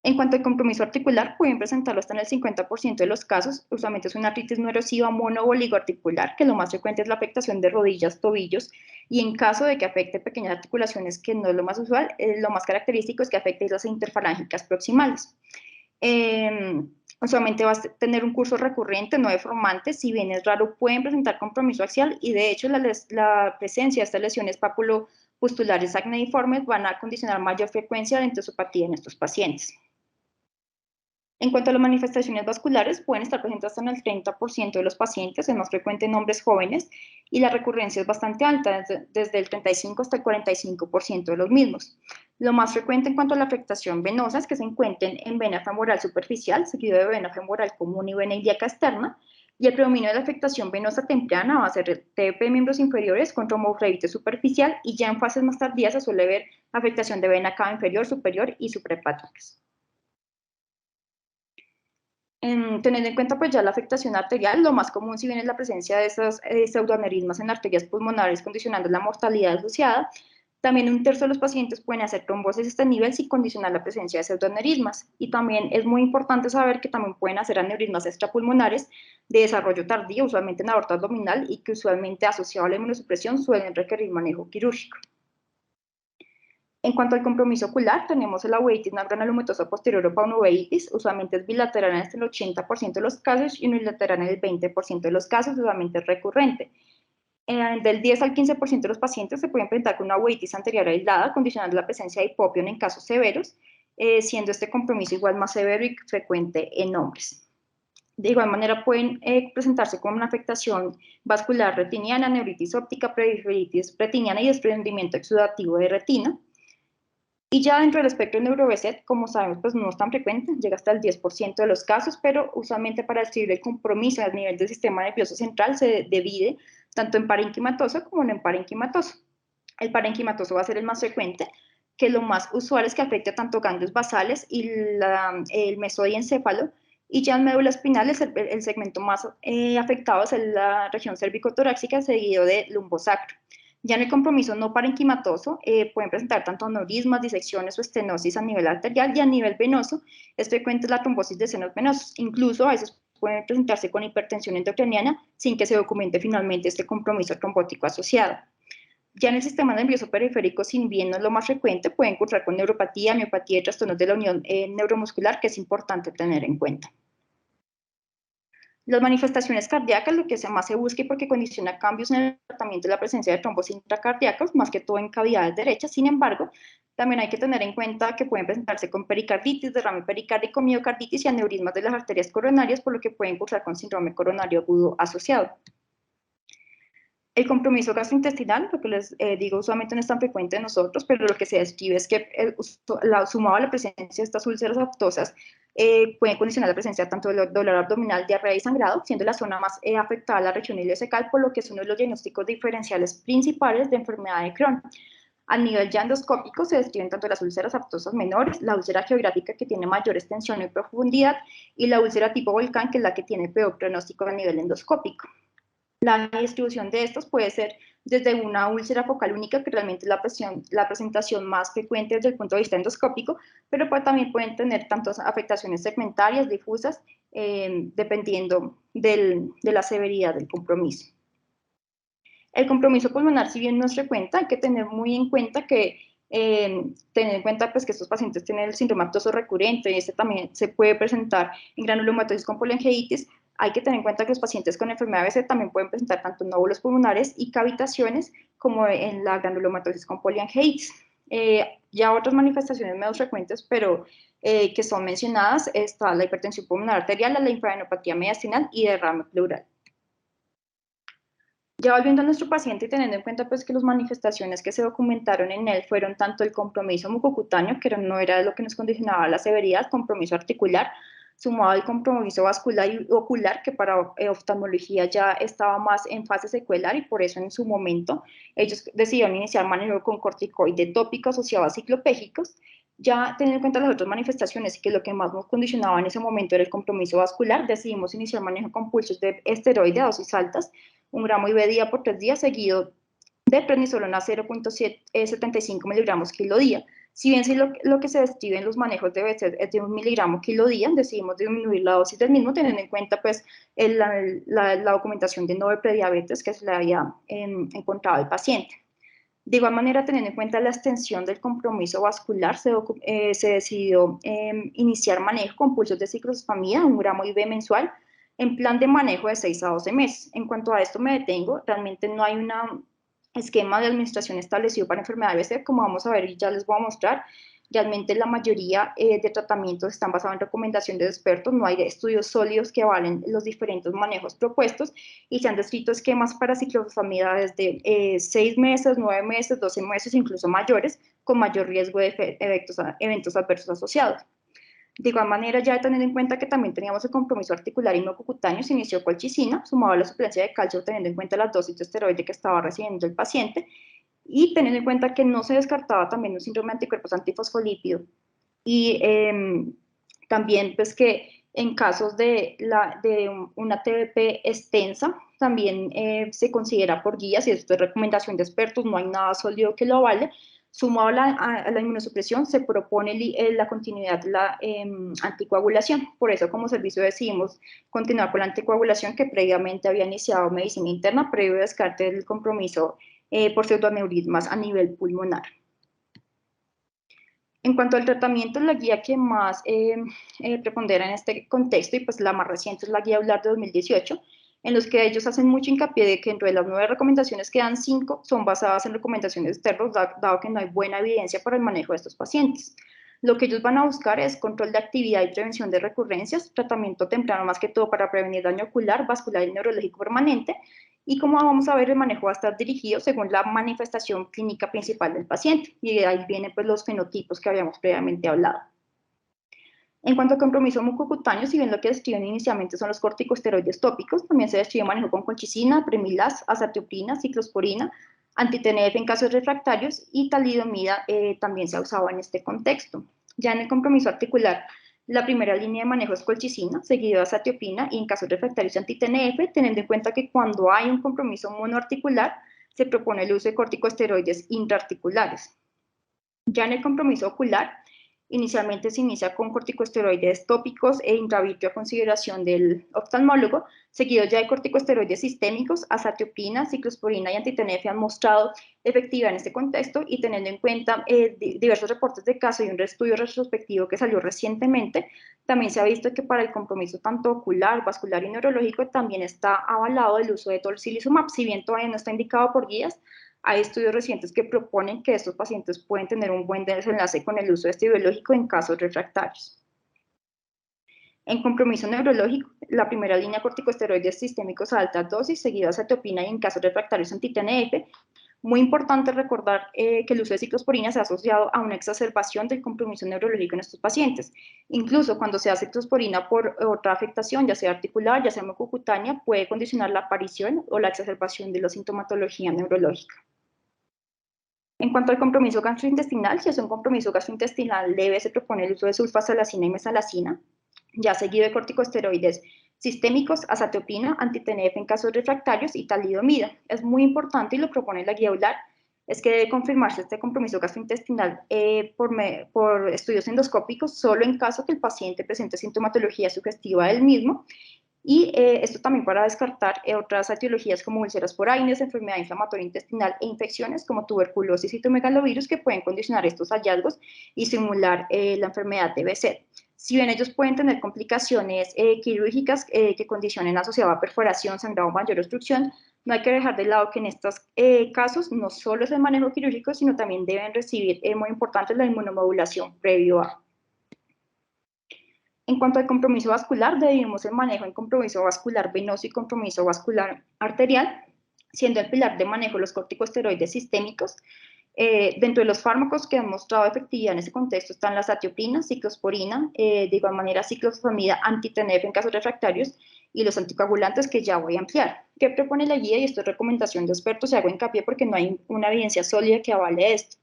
En cuanto al compromiso articular, pueden presentarlo hasta en el 50% de los casos. Usualmente es una artritis no erosiva mono o oligoarticular, que lo más frecuente es la afectación de rodillas, tobillos, y en caso de que afecte pequeñas articulaciones, que no es lo más usual, lo más característico es que afecte las interfalángicas proximales. Usualmente va a tener un curso recurrente, no deformante, si bien es raro, pueden presentar compromiso axial y de hecho la presencia de estas lesiones papulopustulares acneiformes van a condicionar mayor frecuencia de enterosopatía en estos pacientes. En cuanto a las manifestaciones vasculares, pueden estar presentes hasta en el 30% de los pacientes, es más frecuente en hombres jóvenes, y la recurrencia es bastante alta, desde el 35 hasta el 45% de los mismos. Lo más frecuente en cuanto a la afectación venosa es que se encuentren en vena femoral superficial, seguido de vena femoral común y vena ilíaca externa, y el predominio de la afectación venosa temprana va a ser TP de miembros inferiores con tromboflebitis superficial, y ya en fases más tardías se suele ver afectación de vena cava inferior, superior y suprahepáticas. Teniendo en cuenta pues ya la afectación arterial, lo más común si bien es la presencia de esos pseudoaneurismas en arterias pulmonares condicionando la mortalidad asociada, también un tercio de los pacientes pueden hacer trombosis a este nivel sin condicionar la presencia de pseudoaneurismas. Y también es muy importante saber que también pueden hacer aneurismas extrapulmonares de desarrollo tardío, usualmente en aorta abdominal, y que usualmente asociado a la inmunosupresión suelen requerir manejo quirúrgico. En cuanto al compromiso ocular, tenemos la uveitis no granulomatosa posterior o panuveitis, usualmente es bilateral en el 80% de los casos y unilateral en el 20% de los casos, usualmente es recurrente. Del 10 al 15% de los pacientes se pueden presentar con una uveitis anterior aislada, condicionando la presencia de hipopión en casos severos, siendo este compromiso igual más severo y frecuente en hombres. De igual manera pueden presentarse con una afectación vascular retiniana, neuritis óptica, periferitis retiniana y desprendimiento exudativo de retina. Y ya dentro del espectro neuro-BSET, como sabemos, pues no es tan frecuente, llega hasta el 10% de los casos, pero usualmente para describir el compromiso a nivel del sistema nervioso central se divide tanto en parenquimatoso como en parenquimatoso. El parenquimatoso va a ser el más frecuente, que lo más usual es que afecte tanto ganglios basales y el mesodiéncefalo, y ya en médula espinal el segmento más afectado es la región cervicotorácica, seguido de lumbosacro. Ya en el compromiso no parenquimatoso pueden presentar tanto aneurismas, disecciones o estenosis a nivel arterial, y a nivel venoso es frecuente la trombosis de senos venosos. Incluso a veces pueden presentarse con hipertensión endocraniana sin que se documente finalmente este compromiso trombótico asociado. Ya en el sistema nervioso periférico, si bien no es lo más frecuente, pueden cursar con neuropatía, miopatía y trastornos de la unión neuromuscular, que es importante tener en cuenta. Las manifestaciones cardíacas, lo que más se busca y porque condiciona cambios en el tratamiento de la presencia de trombos intracardíacos, más que todo en cavidades derechas. Sin embargo, también hay que tener en cuenta que pueden presentarse con pericarditis, derrame pericárdico, miocarditis y aneurismas de las arterias coronarias, por lo que pueden cursar con síndrome coronario agudo asociado. El compromiso gastrointestinal, lo que les digo, usualmente no es tan frecuente en nosotros, pero lo que se describe es que sumado a la presencia de estas úlceras aftosas, pueden condicionar la presencia tanto de dolor abdominal, diarrea y sangrado, siendo la zona más afectada la región ileocecal, por lo que es uno de los diagnósticos diferenciales principales de enfermedad de Crohn. A nivel ya endoscópico se describen tanto las úlceras aftosas menores, la úlcera geográfica que tiene mayor extensión y profundidad, y la úlcera tipo volcán, que es la que tiene peor pronóstico a nivel endoscópico. La distribución de estos puede ser desde una úlcera focal única, que realmente es la presentación más frecuente desde el punto de vista endoscópico, pero también pueden tener tantas afectaciones segmentarias, difusas, dependiendo de la severidad del compromiso. El compromiso pulmonar, si bien no es frecuente, hay que tener muy en cuenta que tener en cuenta pues, que estos pacientes tienen el síndrome aftoso recurrente, y este también se puede presentar en granulomatosis con poliangiitis. Hay que tener en cuenta que los pacientes con enfermedad BC también pueden presentar tanto nódulos pulmonares y cavitaciones como en la granulomatosis con poliangiitis. Ya otras manifestaciones menos frecuentes, pero que son mencionadas, está la hipertensión pulmonar arterial, la linfadenopatía mediastinal y derrame pleural. Ya volviendo a nuestro paciente y teniendo en cuenta pues, que las manifestaciones que se documentaron en él fueron tanto el compromiso mucocutáneo, que no era lo que nos condicionaba la severidad, compromiso articular, sumado al compromiso vascular y ocular, que para oftalmología ya estaba más en fase secuelar, y por eso en su momento ellos decidieron iniciar manejo con corticoide tópico asociado a ciclopégicos. Ya teniendo en cuenta las otras manifestaciones y que lo que más nos condicionaba en ese momento era el compromiso vascular, decidimos iniciar manejo con pulsos de esteroide a dosis altas, 1 gramo IV día por 3 días, seguido de prednisolona 0.75 miligramos kilo día. Si bien lo que se describe en los manejos debe ser es de 1 miligramo kilo día, decidimos disminuir la dosis del mismo, teniendo en cuenta pues, la documentación de no prediabetes que se le había encontrado al paciente. De igual manera, teniendo en cuenta la extensión del compromiso vascular, se decidió iniciar manejo con pulsos de ciclospamida, 1 gramo IV mensual, en plan de manejo de 6 a 12 meses. En cuanto a esto me detengo, realmente no hay un esquema de administración establecido para enfermedad de BC, como vamos a ver y ya les voy a mostrar. Realmente la mayoría de tratamientos están basados en recomendaciones de expertos, no hay estudios sólidos que avalen los diferentes manejos propuestos, y se han descrito esquemas para ciclofosfamida desde 6 meses, 9 meses, 12 meses, incluso mayores, con mayor riesgo de eventos adversos asociados. De igual manera, ya teniendo en cuenta que también teníamos el compromiso articular y mucocutáneo, se inició colchicina, sumado a la suplencia de calcio, teniendo en cuenta las dosis de esteroide que estaba recibiendo el paciente, y teniendo en cuenta que no se descartaba también un síndrome de anticuerpos antifosfolípido, y también pues que En casos de una TBP extensa, también se considera por guías, y esto es recomendación de expertos, no hay nada sólido que lo avale. Sumado a la inmunosupresión, se propone la continuidad de la anticoagulación. Por eso, como servicio, decidimos continuar con la anticoagulación que previamente había iniciado medicina interna, previo descarte del compromiso por pseudoaneurismas a nivel pulmonar. En cuanto al tratamiento, la guía que más prepondera en este contexto, y pues la más reciente es la guía EULAR de 2018, en los que ellos hacen mucho hincapié de que dentro de las 9 recomendaciones que dan 5 son basadas en recomendaciones externas, dado que no hay buena evidencia para el manejo de estos pacientes. Lo que ellos van a buscar es control de actividad y prevención de recurrencias, tratamiento temprano más que todo para prevenir daño ocular, vascular y neurológico permanente, y como vamos a ver, el manejo va a estar dirigido según la manifestación clínica principal del paciente, y de ahí vienen pues los fenotipos que habíamos previamente hablado. En cuanto a compromiso mucocutáneo, si bien lo que describen inicialmente son los corticosteroides tópicos, también se describe manejo con colchicina, Premilas, azatioprina, ciclosporina, anti-TNF en casos refractarios, y talidomida también se ha usado en este contexto. Ya en el compromiso articular, la primera línea de manejo es colchicina, seguido de azatioprina, y en casos refractarios anti-TNF, teniendo en cuenta que cuando hay un compromiso monoarticular, se propone el uso de corticosteroides intraarticulares. Ya en el compromiso ocular, inicialmente se inicia con corticosteroides tópicos e intravítrea a consideración del oftalmólogo, seguido ya de corticosteroides sistémicos, azatioprina, ciclosporina y anti-TNF han mostrado efectividad en este contexto, y teniendo en cuenta diversos reportes de caso y un estudio retrospectivo que salió recientemente, también se ha visto que para el compromiso tanto ocular, vascular y neurológico también está avalado el uso de tocilizumab, si bien todavía no está indicado por guías. Hay estudios recientes que proponen que estos pacientes pueden tener un buen desenlace con el uso de este biológico en casos refractarios. En compromiso neurológico, la primera línea corticosteroides sistémicos a alta dosis, seguida de azatopina, y en casos refractarios anti-TNF. Muy importante recordar que el uso de ciclosporina se ha asociado a una exacerbación del compromiso neurológico en estos pacientes. Incluso cuando se hace ciclosporina por otra afectación, ya sea articular, ya sea mucocutánea, puede condicionar la aparición o la exacerbación de la sintomatología neurológica. En cuanto al compromiso gastrointestinal, si es un compromiso gastrointestinal leve, se propone el uso de sulfasalacina y mesalacina, ya seguido de corticosteroides sistémicos, azatioprina, anti-TNF en casos refractarios y talidomida. Es muy importante, y lo propone la guía EULAR, es que debe confirmarse este compromiso gastrointestinal por estudios endoscópicos solo en caso que el paciente presente sintomatología sugestiva del mismo, y esto también para descartar otras etiologías como úlceras por Aines, enfermedad inflamatoria intestinal e infecciones como tuberculosis y citomegalovirus, que pueden condicionar estos hallazgos y simular la enfermedad de BSED. Si bien ellos pueden tener complicaciones quirúrgicas que condicionen asociadas a perforación, sangrado o mayor obstrucción, no hay que dejar de lado que en estos casos no solo es el manejo quirúrgico, sino también deben recibir, muy importante, la inmunomodulación previo a. En cuanto al compromiso vascular, dividimos el manejo en compromiso vascular venoso y compromiso vascular arterial, siendo el pilar de manejo los corticosteroides sistémicos. Dentro de los fármacos que han mostrado efectividad en ese contexto están la azatioprina, ciclosporina, de igual manera ciclofosfamida, anti-TNF en casos refractarios, y los anticoagulantes, que ya voy a ampliar. ¿Qué propone la guía? Y esto es recomendación de expertos, y hago hincapié porque no hay una evidencia sólida que avale esto.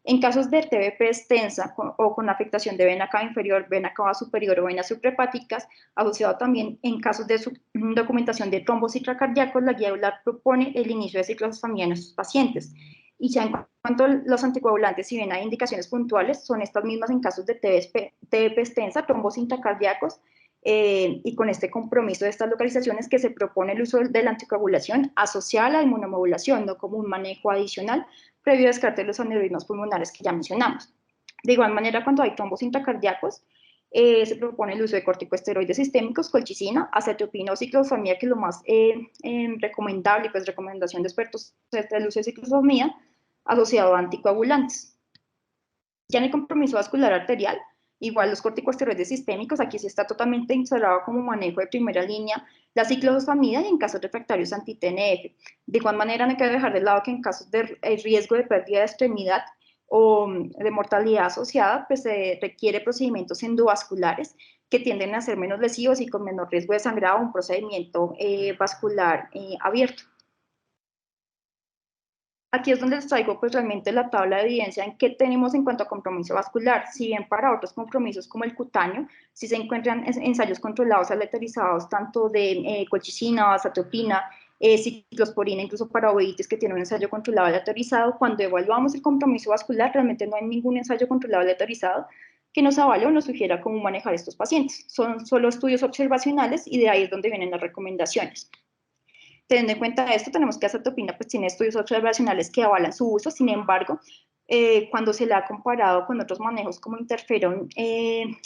En casos de TBP extensa o con afectación de vena cava inferior, vena cava superior o venas suprahepáticas, asociado también en casos de documentación de trombos intracardíacos, la guía EULAR propone el inicio de ciclofosfamida en estos pacientes. Y ya en cuanto a los anticoagulantes, si bien hay indicaciones puntuales, son estas mismas en casos de TBP extensa, trombos intracardíacos, y con este compromiso de estas localizaciones que se propone el uso de la anticoagulación asociada a la inmunomodulación, no como un manejo adicional previo descarte de los aneurismas pulmonares que ya mencionamos. De igual manera, cuando hay trombos intracardíacos, se propone el uso de corticosteroides sistémicos, colchicina, azatioprina o ciclofosfamida, que es lo más recomendable, pues recomendación de expertos es el uso de ciclofosfamida asociado a anticoagulantes. Ya en el compromiso vascular arterial, igual los corticosteroides sistémicos, aquí sí está totalmente instalado como manejo de primera línea la ciclofosfamida, y en casos refractarios anti-TNF. De igual manera, no hay que dejar de lado que en casos de riesgo de pérdida de extremidad o de mortalidad asociada, pues se requiere procedimientos endovasculares que tienden a ser menos lesivos y con menor riesgo de sangrado, un procedimiento vascular abierto. Aquí es donde les traigo pues realmente la tabla de evidencia en qué tenemos en cuanto a compromiso vascular. Si bien para otros compromisos como el cutáneo, si se encuentran ensayos controlados aleatorizados tanto de colchicina, azatropina, ciclosporina, incluso para uveitis que tiene un ensayo controlado aleatorizado, cuando evaluamos el compromiso vascular realmente no hay ningún ensayo controlado aleatorizado que nos avale o nos sugiera cómo manejar estos pacientes. Son solo estudios observacionales y de ahí es donde vienen las recomendaciones. Teniendo en cuenta esto, tenemos que azatropina pues tiene estudios observacionales que avalan su uso, sin embargo, cuando se le ha comparado con otros manejos como interferón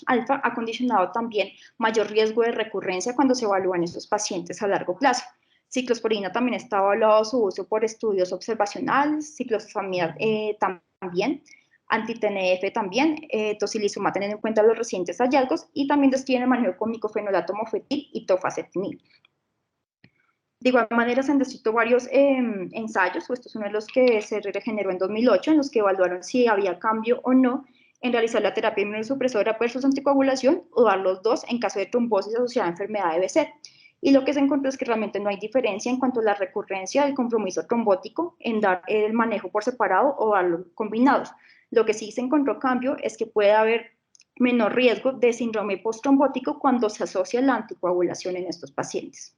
alfa, ha condicionado también mayor riesgo de recurrencia cuando se evalúan estos pacientes a largo plazo. Ciclosporina también está evaluado su uso por estudios observacionales, ciclofosfamida también, anti-TNF también, tocilizumab teniendo en cuenta los recientes hallazgos y también describen el manejo con micofenolato mofetil y tofacetinib. De igual manera, se han descrito varios ensayos, o esto es uno de los que se regeneró en 2008, en los que evaluaron si había cambio o no en realizar la terapia inmunosupresora versus anticoagulación o dar los dos en caso de trombosis asociada a enfermedad de BC. Y lo que se encontró es que realmente no hay diferencia en cuanto a la recurrencia del compromiso trombótico en dar el manejo por separado o darlos combinados. Lo que sí se encontró cambio es que puede haber menor riesgo de síndrome posttrombótico cuando se asocia la anticoagulación en estos pacientes.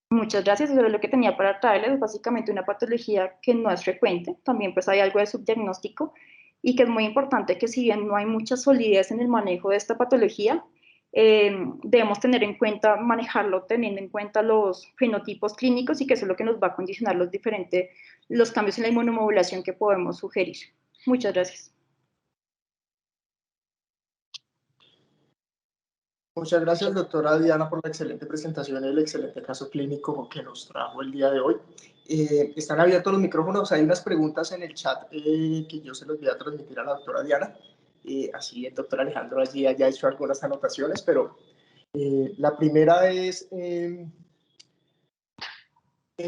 Muchas gracias, eso es lo que tenía para traerles, es básicamente una patología que no es frecuente, también pues hay algo de subdiagnóstico y que es muy importante que si bien no hay mucha solidez en el manejo de esta patología, debemos tener en cuenta, manejarlo teniendo en cuenta los fenotipos clínicos y que eso es lo que nos va a condicionar los cambios en la inmunomodulación que podemos sugerir. Muchas gracias. Muchas gracias, doctora Diana, por la excelente presentación y el excelente caso clínico que nos trajo el día de hoy. Están abiertos los micrófonos, hay unas preguntas en el chat que yo se los voy a transmitir a la doctora Diana. Así el doctor Alejandro allí haya hecho algunas anotaciones, pero la primera es, en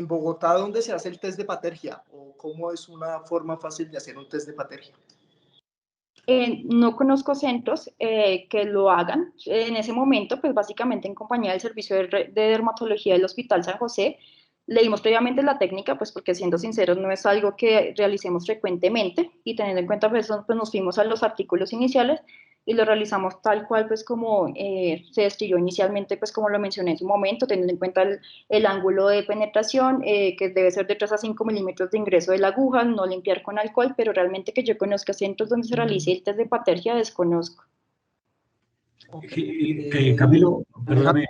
Bogotá, ¿dónde se hace el test de Patergia? ¿O cómo es una forma fácil de hacer un test de Patergia? No conozco centros que lo hagan. En ese momento, pues básicamente en compañía del Servicio de Dermatología del Hospital San José, leímos previamente la técnica, pues porque siendo sinceros no es algo que realicemos frecuentemente y teniendo en cuenta pues nos fuimos a los artículos iniciales y lo realizamos tal cual pues como se describió inicialmente, pues como lo mencioné en su momento, teniendo en cuenta el ángulo de penetración, que debe ser de 3 a 5 milímetros de ingreso de la aguja, no limpiar con alcohol, pero realmente que yo conozca centros donde se realice el test de Patergia, desconozco. Camilo, perdóname.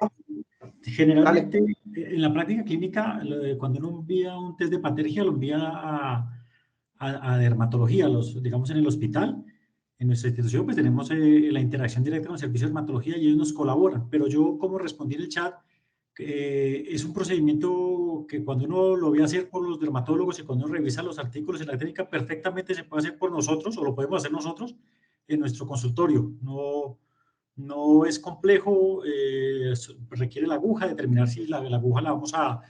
Generalmente, en la práctica clínica, cuando uno envía un test de Patergia, lo envía a dermatología, digamos en el hospital. En nuestra institución, pues tenemos la interacción directa con el servicio de dermatología y ellos nos colaboran. Pero yo, como respondí en el chat, es un procedimiento que cuando uno lo ve hacer por los dermatólogos y cuando uno revisa los artículos en la técnica, perfectamente se puede hacer por nosotros o lo podemos hacer nosotros en nuestro consultorio. No es complejo, requiere la aguja, determinar si la aguja la vamos a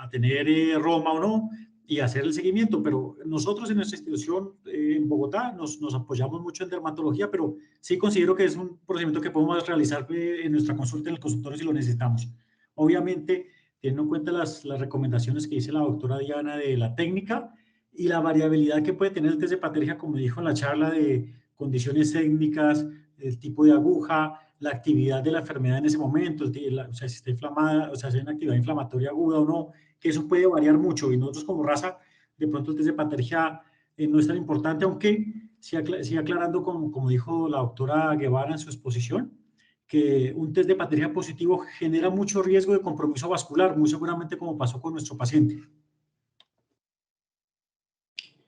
tener Roma o no y hacer el seguimiento, pero nosotros en nuestra institución en Bogotá nos apoyamos mucho en dermatología, pero sí considero que es un procedimiento que podemos realizar en nuestra consulta en el consultorio si lo necesitamos. Obviamente, teniendo en cuenta las recomendaciones que dice la doctora Diana de la técnica y la variabilidad que puede tener el test de Patergia, como dijo en la charla, de condiciones técnicas, el tipo de aguja, la actividad de la enfermedad en ese momento, o sea, si está inflamada, o sea, si hay una actividad inflamatoria aguda o no, que eso puede variar mucho y nosotros como raza, de pronto el test de Patergia no es tan importante, aunque sí aclarando, como dijo la doctora Guevara en su exposición, que un test de Patergia positivo genera mucho riesgo de compromiso vascular, muy seguramente como pasó con nuestro paciente.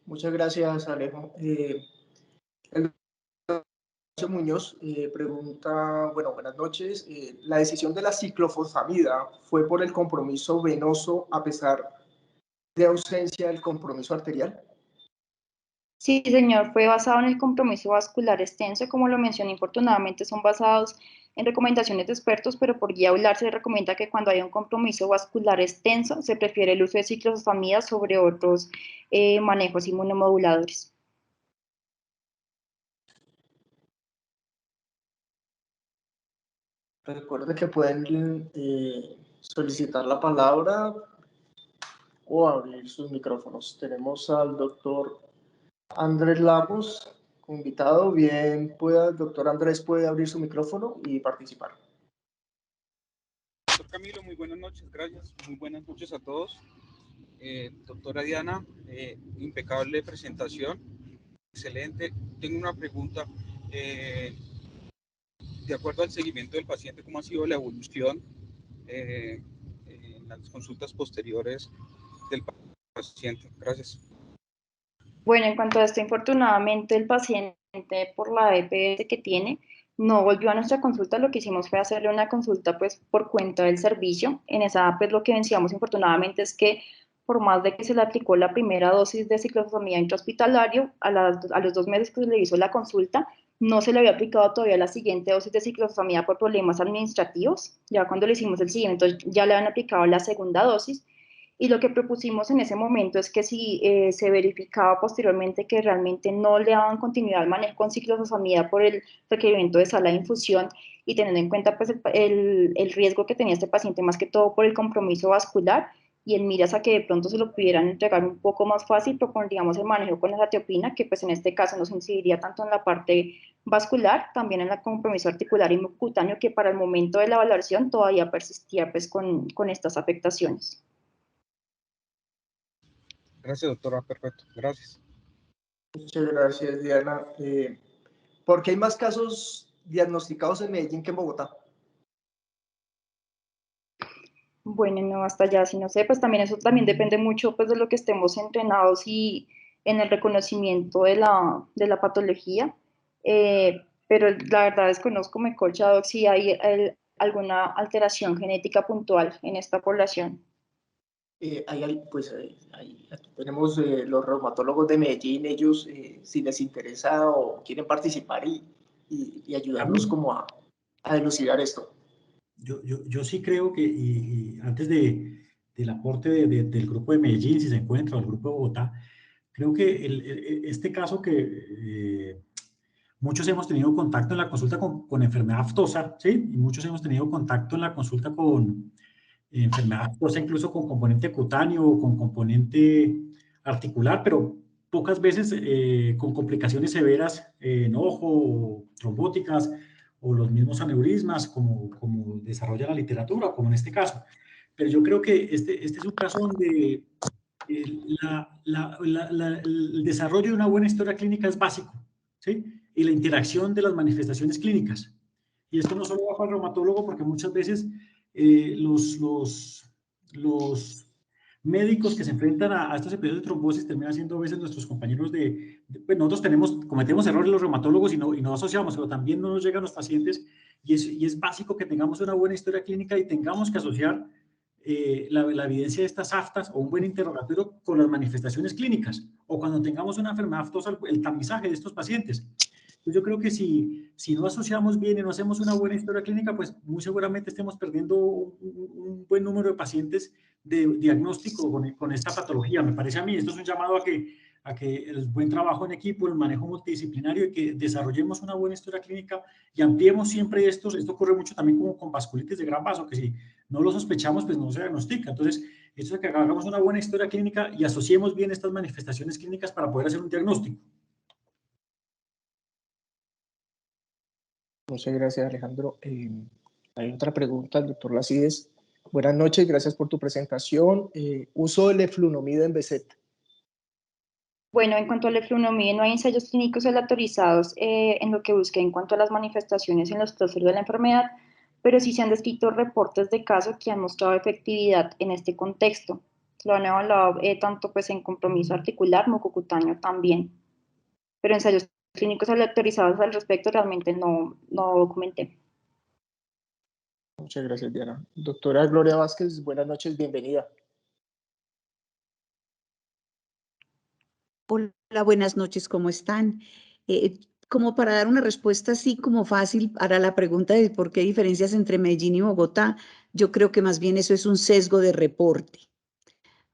Muchas gracias, Alejo. El Muñoz pregunta, bueno, buenas noches. ¿La decisión de la ciclofosfamida fue por el compromiso venoso a pesar de ausencia del compromiso arterial? Sí, señor, fue basado en el compromiso vascular extenso, como lo mencioné, infortunadamente son basados en recomendaciones de expertos, pero por guía ULAR se recomienda que cuando haya un compromiso vascular extenso se prefiere el uso de ciclofosfamida sobre otros manejos inmunomoduladores. Recuerde que pueden solicitar la palabra o abrir sus micrófonos. Tenemos al doctor Andrés Lagos, invitado. Bien, el doctor Andrés puede abrir su micrófono y participar. Doctor Camilo, muy buenas noches, gracias. Muy buenas noches a todos. Doctora Diana, impecable presentación, excelente. Tengo una pregunta. De acuerdo al seguimiento del paciente, ¿cómo ha sido la evolución en las consultas posteriores del paciente? Gracias. Bueno, en cuanto a esto, infortunadamente el paciente por la EPS que tiene no volvió a nuestra consulta. Lo que hicimos fue hacerle una consulta pues por cuenta del servicio. En esa pues lo que vencíamos infortunadamente es que por más de que se le aplicó la primera dosis de ciclofosfamida intrahospitalario, a los 2 meses que se le hizo la consulta, no se le había aplicado todavía la siguiente dosis de ciclofosfamida por problemas administrativos. Ya cuando le hicimos el seguimiento ya le habían aplicado la segunda dosis. Y lo que propusimos en ese momento es que si se verificaba posteriormente que realmente no le daban continuidad al manejo con ciclofosfamida por el requerimiento de sala de infusión y teniendo en cuenta pues, el riesgo que tenía este paciente, más que todo por el compromiso vascular, y en miras a que de pronto se lo pudieran entregar un poco más fácil, propondríamos el manejo con la azatiopina, que pues en este caso nos incidiría tanto en la parte vascular, también en el compromiso articular y mucocutáneo, que para el momento de la valoración todavía persistía pues con estas afectaciones. Gracias, doctora. Perfecto. Gracias. Muchas gracias, Diana. ¿Por qué hay más casos diagnosticados en Medellín que en Bogotá? Bueno, no, hasta allá, si no sé, pues también eso también depende mucho pues de lo que estemos entrenados y en el reconocimiento de la patología, pero la verdad desconozco, me corcha si hay alguna alteración genética puntual en esta población. Aquí tenemos los reumatólogos de Medellín. Ellos, si les interesa o quieren participar y ayudarnos como a elucidar esto. Yo sí creo que, y antes del aporte del grupo de Medellín, si se encuentra, o el grupo de Bogotá, creo que este caso que muchos hemos tenido contacto en la consulta con enfermedad aftosa, ¿sí? Y muchos hemos tenido contacto en la consulta con enfermedad aftosa, incluso con componente cutáneo o con componente articular, pero pocas veces con complicaciones severas en ojo, trombóticas, o los mismos aneurismas, como desarrolla la literatura, como en este caso. Pero yo creo que este es un caso donde el desarrollo de una buena historia clínica es básico, ¿sí? Y la interacción de las manifestaciones clínicas. Y esto no solo va para el reumatólogo, porque muchas veces los médicos que se enfrentan a estos episodios de trombosis terminan siendo a veces nuestros compañeros pues nosotros cometemos errores los reumatólogos y no asociamos, pero también no nos llegan los pacientes y es básico que tengamos una buena historia clínica y tengamos que asociar la evidencia de estas aftas o un buen interrogatorio con las manifestaciones clínicas o cuando tengamos una enfermedad aftosa, el tamizaje de estos pacientes. Pues yo creo que si no asociamos bien y no hacemos una buena historia clínica, pues muy seguramente estemos perdiendo un buen número de pacientes de diagnóstico con esta patología. Me parece a mí, esto es un llamado a que el buen trabajo en equipo, el manejo multidisciplinario y que desarrollemos una buena historia clínica y ampliemos siempre esto ocurre mucho también como con vasculitis de gran vaso, que si no lo sospechamos, pues no se diagnostica. Entonces, esto es que hagamos una buena historia clínica y asociemos bien estas manifestaciones clínicas para poder hacer un diagnóstico. Muchas gracias, Alejandro. Hay otra pregunta, el doctor Lacides. Buenas noches, gracias por tu presentación. Uso del leflunomida en BZ. Bueno, en cuanto al leflunomide, no hay ensayos clínicos aleatorizados en lo que busqué en cuanto a las manifestaciones en los clústeres de la enfermedad, pero sí se han descrito reportes de casos que han mostrado efectividad en este contexto. Lo han evaluado tanto pues, en compromiso articular, mucocutáneo también, pero ensayos clínicos aleatorizados al respecto realmente no documenté. Muchas gracias, Diana. Doctora Gloria Vázquez, buenas noches, bienvenida. Hola, buenas noches, ¿cómo están? Como para dar una respuesta así como fácil para la pregunta de por qué hay diferencias entre Medellín y Bogotá, yo creo que más bien eso es un sesgo de reporte.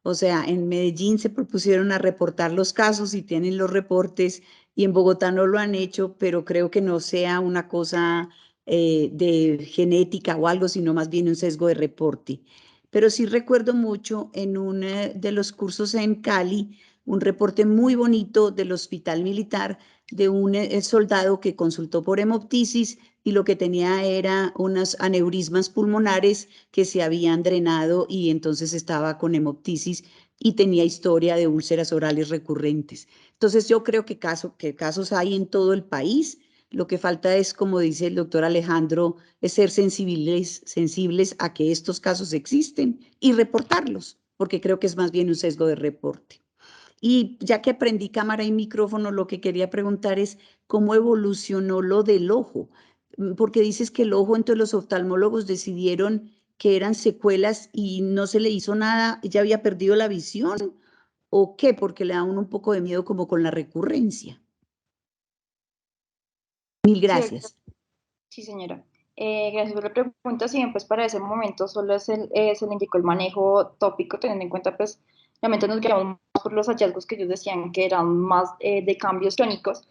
O sea, en Medellín se propusieron a reportar los casos y tienen los reportes y en Bogotá no lo han hecho, pero creo que no sea una cosa de genética o algo, sino más bien un sesgo de reporte. pero sí recuerdo mucho en uno de los cursos en Cali, un reporte muy bonito del hospital militar de un soldado que consultó por hemoptisis y lo que tenía era unos aneurismas pulmonares que se habían drenado y entonces estaba con hemoptisis y tenía historia de úlceras orales recurrentes. Entonces yo creo que casos hay en todo el país. Lo que falta es, como dice el doctor Alejandro, es ser sensibles a que estos casos existen y reportarlos, porque creo que es más bien un sesgo de reporte. Y ya que aprendí cámara y micrófono, lo que quería preguntar es cómo evolucionó lo del ojo, porque dices que el ojo, entonces los oftalmólogos decidieron que eran secuelas y no se le hizo nada, ya había perdido la visión, ¿o qué? Porque le da a uno un poco de miedo como con la recurrencia. Mil gracias. Sí, señora. Gracias por la pregunta. Si bien, pues para ese momento solo se le indicó el manejo tópico, teniendo en cuenta, pues, realmente nos quedamos más por los hallazgos que ellos decían que eran más de cambios tónicos.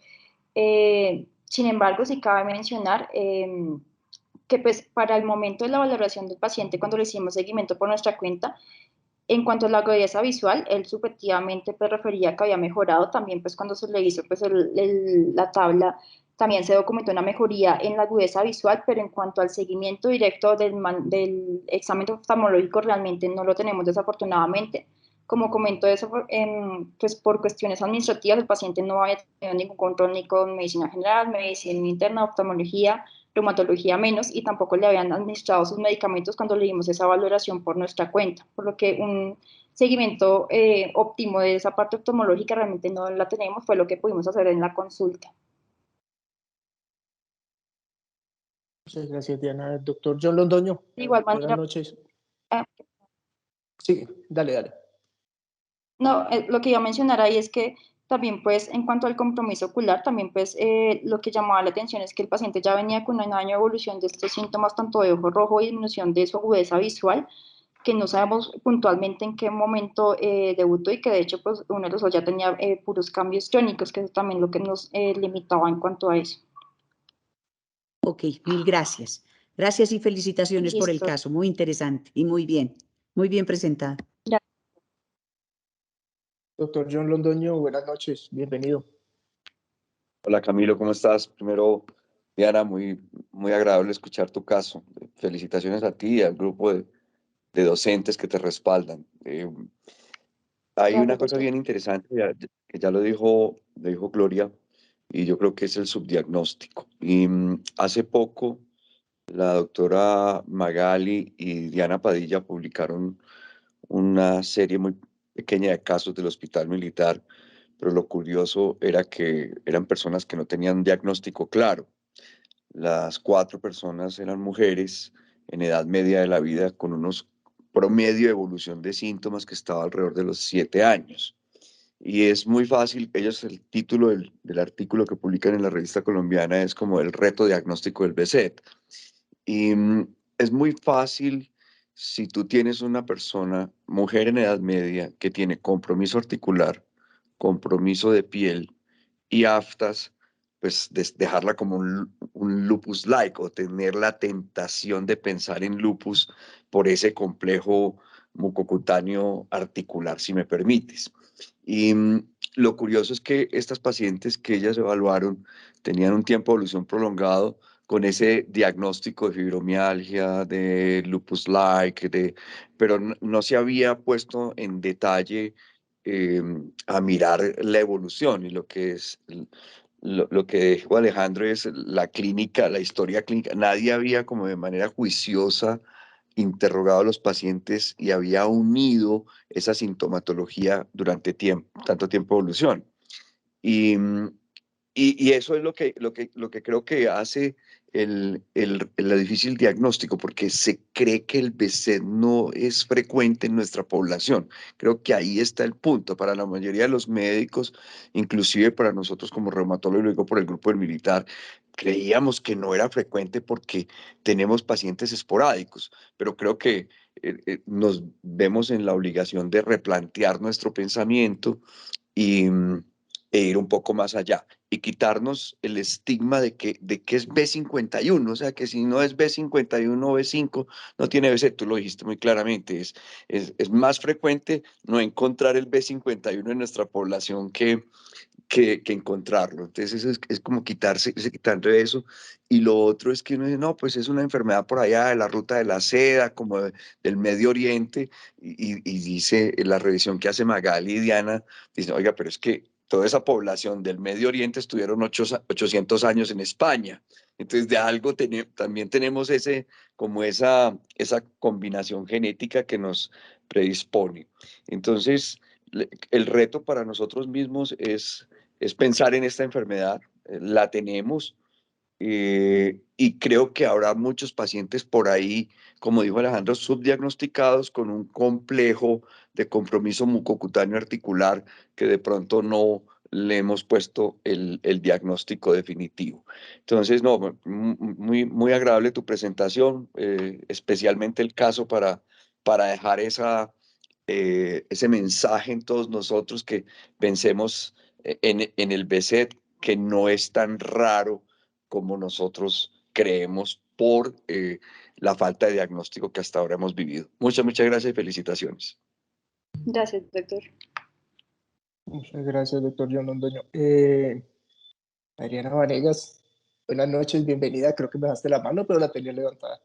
Sin embargo, sí cabe mencionar que, pues, para el momento de la valoración del paciente, cuando le hicimos seguimiento por nuestra cuenta, en cuanto a la agudeza visual, él subjetivamente pues, refería que había mejorado. También pues cuando se le hizo pues, la tabla, también se documentó una mejoría en la agudeza visual, pero en cuanto al seguimiento directo del examen oftalmológico realmente no lo tenemos desafortunadamente. Como comento eso, pues por cuestiones administrativas, el paciente no había tenido ningún control ni con medicina general, medicina interna, oftalmología, reumatología menos, y tampoco le habían administrado sus medicamentos cuando le dimos esa valoración por nuestra cuenta, por lo que un seguimiento óptimo de esa parte oftalmológica realmente no la tenemos, fue lo que pudimos hacer en la consulta. Muchas gracias, Diana. Doctor John Londoño. De igual manera, buenas noches. Sí, dale. No, lo que iba a mencionar ahí es que también pues en cuanto al compromiso ocular, también pues lo que llamaba la atención es que el paciente ya venía con un año de evolución de estos síntomas tanto de ojo rojo y disminución de su agudeza visual, que no sabemos puntualmente en qué momento debutó y que de hecho pues uno de los ojos ya tenía puros cambios tónicos, que es también lo que nos limitaba en cuanto a eso. Ok, mil gracias. Gracias y felicitaciones por el Listo. caso, muy interesante y muy bien presentado. Doctor John Londoño, buenas noches, bienvenido. Hola Camilo, ¿cómo estás? Primero, Diana, muy agradable escuchar tu caso. Felicitaciones a ti y al grupo de docentes que te respaldan. Hay una cosa bien interesante que ya lo dijo Gloria, y yo creo que es el subdiagnóstico. Y hace poco la doctora Magali y Diana Padilla publicaron una serie muy pequeña de casos del Hospital Militar, pero lo curioso era que eran personas que no tenían un diagnóstico claro. Las 4 personas eran mujeres en edad media de la vida con unos promedio de evolución de síntomas que estaba alrededor de los 7 años. Y es muy fácil, el título del artículo que publican en la revista colombiana es como el reto diagnóstico del BSET. Y es muy fácil si tú tienes una persona, mujer en edad media, que tiene compromiso articular, compromiso de piel y aftas, pues dejarla como un lupus-like o tener la tentación de pensar en lupus por ese complejo mucocutáneo articular, si me permites. Y lo curioso es que estas pacientes que ellas evaluaron tenían un tiempo de evolución prolongado con ese diagnóstico de fibromialgia, de lupus-like, pero no se había puesto en detalle a mirar la evolución. Y lo que dijo Alejandro es la clínica, la historia clínica. Nadie había como de manera juiciosa interrogado a los pacientes y había unido esa sintomatología durante tanto tiempo de evolución. Y eso es lo que creo que hace el difícil diagnóstico, porque se cree que el BSET no es frecuente en nuestra población. Creo que ahí está el punto. Para la mayoría de los médicos, inclusive para nosotros como reumatólogos, luego por el grupo del militar, creíamos que no era frecuente porque tenemos pacientes esporádicos, pero creo que nos vemos en la obligación de replantear nuestro pensamiento y e ir un poco más allá y quitarnos el estigma de que es B51, o sea, que si no es B51 o B5, no tiene BC, tú lo dijiste muy claramente, es más frecuente no encontrar el B51 en nuestra población que encontrarlo. Entonces es como irse quitando eso. Y lo otro es que uno dice, no, pues es una enfermedad por allá de la ruta de la seda, como del Medio Oriente, y dice la revisión que hace Magali y Diana, dice, oiga, pero es que toda esa población del Medio Oriente estuvieron 800 años en España. Entonces, de algo también tenemos como esa combinación genética que nos predispone. Entonces, el reto para nosotros mismos es pensar en esta enfermedad, la tenemos, y creo que habrá muchos pacientes por ahí, como dijo Alejandro, subdiagnosticados con un complejo de compromiso mucocutáneo articular que de pronto no le hemos puesto el diagnóstico definitivo. Entonces, no, muy agradable tu presentación, especialmente el caso para dejar ese mensaje en todos nosotros que pensemos en el BSET, que no es tan raro como nosotros creemos por la falta de diagnóstico que hasta ahora hemos vivido. Muchas gracias y felicitaciones. Gracias, doctor. Muchas gracias, doctor John Londoño. Adriana Vanegas, buenas noches, bienvenida. Creo que me dejaste la mano, pero la tenía levantada.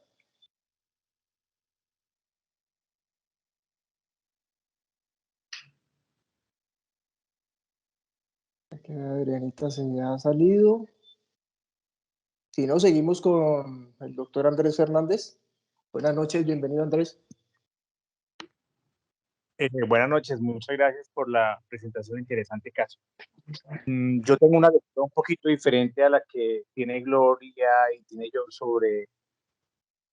Aquí Adrianita se ha salido. Si no, seguimos con el doctor Andrés Fernández. Buenas noches, bienvenido Andrés. Buenas noches, muchas gracias por la presentación de interesante caso. Yo tengo una lectura un poquito diferente a la que tiene Gloria y tiene John sobre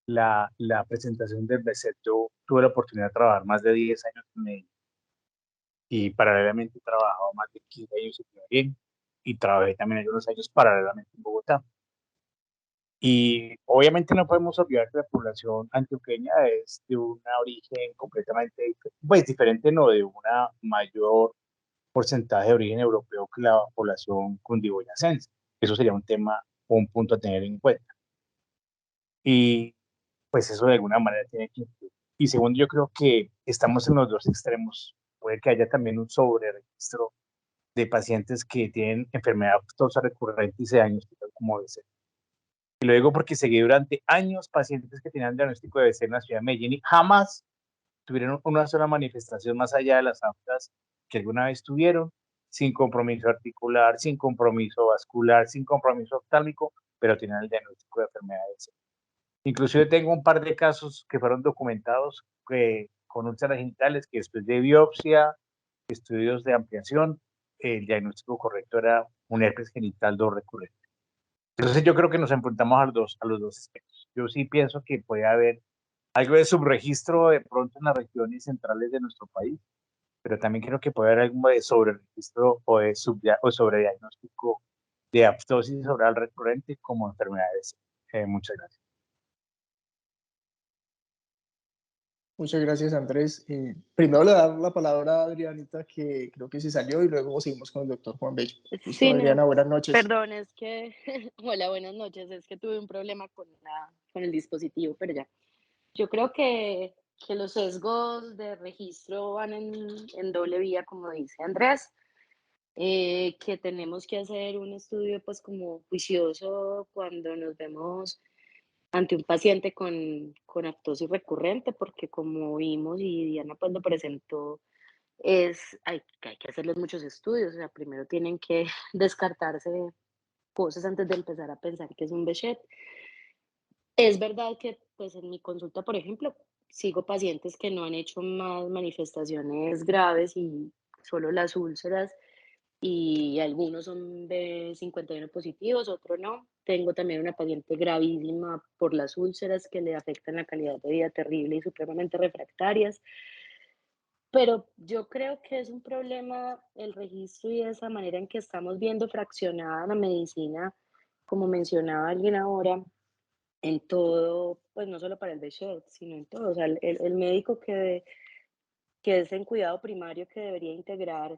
la presentación del BSET. Yo tuve la oportunidad de trabajar más de 10 años en Medellín y paralelamente he trabajado más de 15 años en Medellín y trabajé también algunos años paralelamente en Bogotá. Y obviamente no podemos olvidar que la población antioqueña es de un origen completamente, pues diferente, no, de una mayor porcentaje de origen europeo que la población cundiboyacense. Eso sería un tema o un punto a tener en cuenta. Y pues eso de alguna manera tiene que influir. Y segundo, yo creo que estamos en los dos extremos. Puede que haya también un sobreregistro de pacientes que tienen enfermedad aftosa recurrente y se diagnostican como BC. Y lo digo porque seguí durante años pacientes que tenían diagnóstico de BC en la ciudad de Medellín y jamás tuvieron una sola manifestación más allá de las aftas que alguna vez tuvieron, sin compromiso articular, sin compromiso vascular, sin compromiso oftálmico, pero tenían el diagnóstico de enfermedad de BC. Inclusive tengo un par de casos que fueron documentados con úlceras genitales que después de biopsia, estudios de ampliación, el diagnóstico correcto era un herpes genital 2 recurrente. Entonces yo creo que nos enfrentamos a los dos aspectos. Yo sí pienso que puede haber algo de subregistro de pronto en las regiones centrales de nuestro país, pero también creo que puede haber algo de sobreregistro o de sobrediagnóstico de aptosis oral recurrente como enfermedades. Muchas gracias. Muchas gracias Andrés. Primero le dar la palabra a Adrianita, que creo que se salió, y luego seguimos con el doctor Juan Bello. Listo, Sí, Adriana, no, buenas noches. perdón, es que, hola, buenas noches, es que tuve un problema con el dispositivo, pero ya. Yo creo que los sesgos de registro van en doble vía, como dice Andrés, que tenemos que hacer un estudio pues como juicioso cuando nos vemos ante un paciente con aptosis recurrente, porque como vimos y Diana pues lo presentó, hay que hacerles muchos estudios, o sea, primero tienen que descartarse cosas antes de empezar a pensar que es un Behçet. Es verdad que, pues, en mi consulta, por ejemplo, sigo pacientes que no han hecho más manifestaciones graves y solo las úlceras, y algunos son de 51 positivos, otros no. Tengo también una paciente gravísima por las úlceras que le afectan la calidad de vida terrible y supremamente refractarias. Pero yo creo que es un problema el registro y esa manera en que estamos viendo fraccionada la medicina, como mencionaba alguien ahora, en todo, pues no solo para el Behçet, sino en todo. O sea, el médico que es en cuidado primario que debería integrar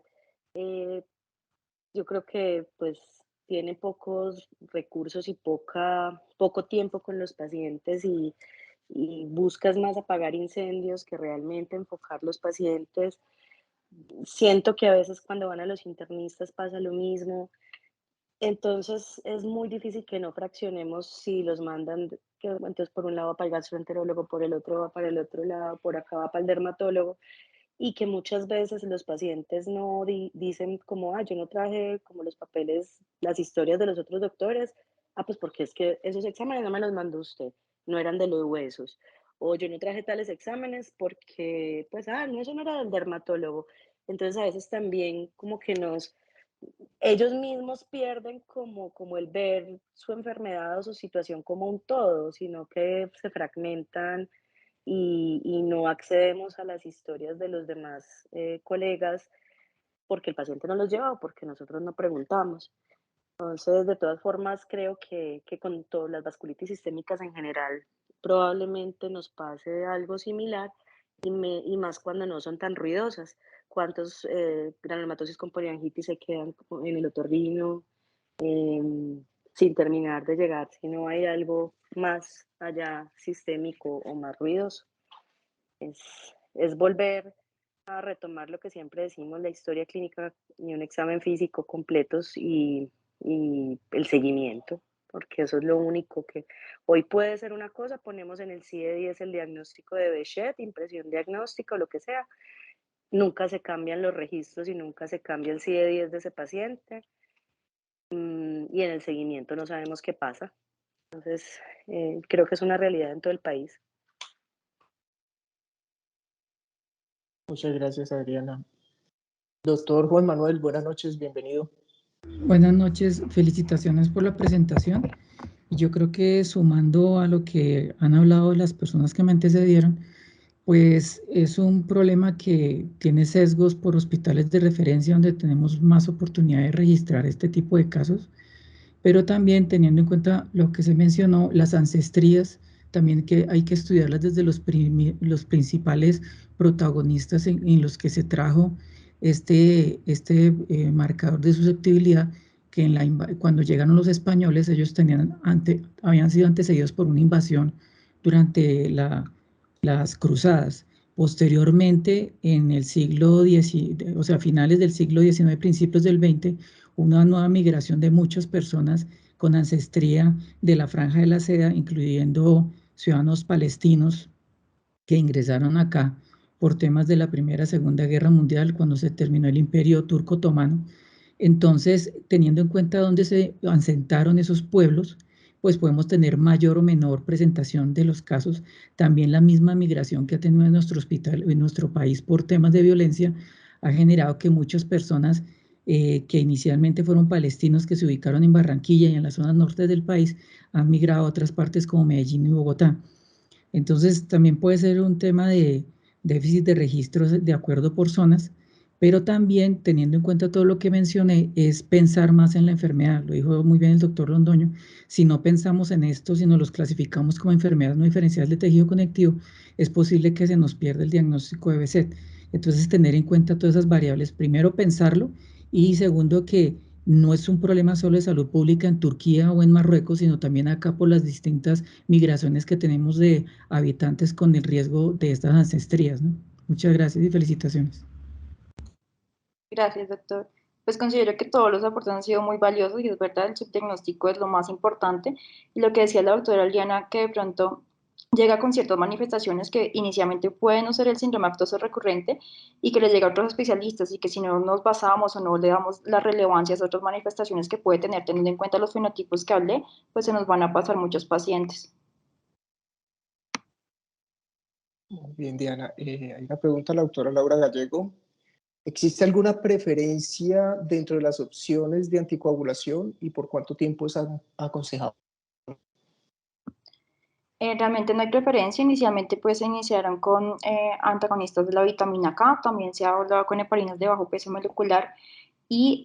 yo creo que pues tiene pocos recursos y poco tiempo con los pacientes y buscas más apagar incendios que realmente enfocar los pacientes. Siento que a veces cuando van a los internistas pasa lo mismo. Entonces es muy difícil que no fraccionemos si los mandan, que entonces por un lado va para el gastroenterólogo, por el otro va para el otro lado, por acá va para el dermatólogo, y que muchas veces los pacientes no dicen como, yo no traje como los papeles, las historias de los otros doctores, pues porque es que esos exámenes no me los mandó usted, no eran de los huesos, o yo no traje tales exámenes porque, pues, no, eso no era del dermatólogo. Entonces a veces también como que ellos mismos pierden como el ver su enfermedad o su situación como un todo, sino que se fragmentan y no accedemos a las historias de los demás colegas porque el paciente no los lleva o porque nosotros no preguntamos. Entonces, de todas formas, creo que con todas las vasculitis sistémicas en general probablemente nos pase algo similar y más cuando no son tan ruidosas. ¿Cuántos granulomatosis con poliangitis se quedan en el otorrino sin terminar de llegar si no hay algo más allá sistémico o más ruidoso? Es volver a retomar lo que siempre decimos, la historia clínica y un examen físico completos y el seguimiento, porque eso es lo único que hoy puede ser una cosa, ponemos en el CIE-10 el diagnóstico de Behçet, impresión diagnóstica o lo que sea, nunca se cambian los registros y nunca se cambia el CIE-10 de ese paciente y en el seguimiento no sabemos qué pasa. Entonces, creo que es una realidad en todo el país. Muchas gracias, Adriana. Doctor Juan Manuel, buenas noches, bienvenido. Buenas noches, felicitaciones por la presentación. Yo creo que sumando a lo que han hablado las personas que me antecedieron, pues es un problema que tiene sesgos por hospitales de referencia donde tenemos más oportunidad de registrar este tipo de casos, pero también teniendo en cuenta lo que se mencionó, las ancestrías, también que hay que estudiarlas desde los principales protagonistas en los que se trajo este marcador de susceptibilidad, que cuando llegaron los españoles, ellos habían sido antecedidos por una invasión durante las cruzadas. Posteriormente, en el siglo XIX, o sea, finales del siglo XIX, principios del XX, una nueva migración de muchas personas con ancestría de la Franja de la Seda, incluyendo ciudadanos palestinos que ingresaron acá por temas de la Primera y Segunda Guerra Mundial, cuando se terminó el Imperio Turco Otomano. Entonces, teniendo en cuenta dónde se asentaron esos pueblos, pues podemos tener mayor o menor presentación de los casos. También la misma migración que ha tenido en nuestro hospital, en nuestro país por temas de violencia, ha generado que muchas personas que inicialmente fueron palestinos que se ubicaron en Barranquilla y en las zonas norte del país, han migrado a otras partes como Medellín y Bogotá. Entonces, también puede ser un tema de déficit de registros de acuerdo por zonas, pero también, teniendo en cuenta todo lo que mencioné, es pensar más en la enfermedad. Lo dijo muy bien el doctor Londoño. Si no pensamos en esto, si no los clasificamos como enfermedades no diferenciales de tejido conectivo, es posible que se nos pierda el diagnóstico de Behçet. Entonces, tener en cuenta todas esas variables. Primero, pensarlo, y segundo, que no es un problema solo de salud pública en Turquía o en Marruecos, sino también acá por las distintas migraciones que tenemos de habitantes con el riesgo de estas ancestrías, ¿no? Muchas gracias y felicitaciones. Gracias, doctor. Pues considero que todos los aportes han sido muy valiosos y es verdad, el subdiagnóstico es lo más importante. Y lo que decía la doctora Liana, que de pronto llega con ciertas manifestaciones que inicialmente pueden no ser el síndrome aftoso recurrente y que le llega a otros especialistas y que si no nos basamos o no le damos la relevancia a esas otras manifestaciones que puede tener teniendo en cuenta los fenotipos que hablé, pues se nos van a pasar muchos pacientes. Muy bien, Diana. Hay una pregunta a la doctora Laura Gallego. ¿Existe alguna preferencia dentro de las opciones de anticoagulación y por cuánto tiempo es aconsejado? Realmente no hay preferencia. Inicialmente pues se iniciaron con antagonistas de la vitamina K, también se ha hablado con heparinas de bajo peso molecular y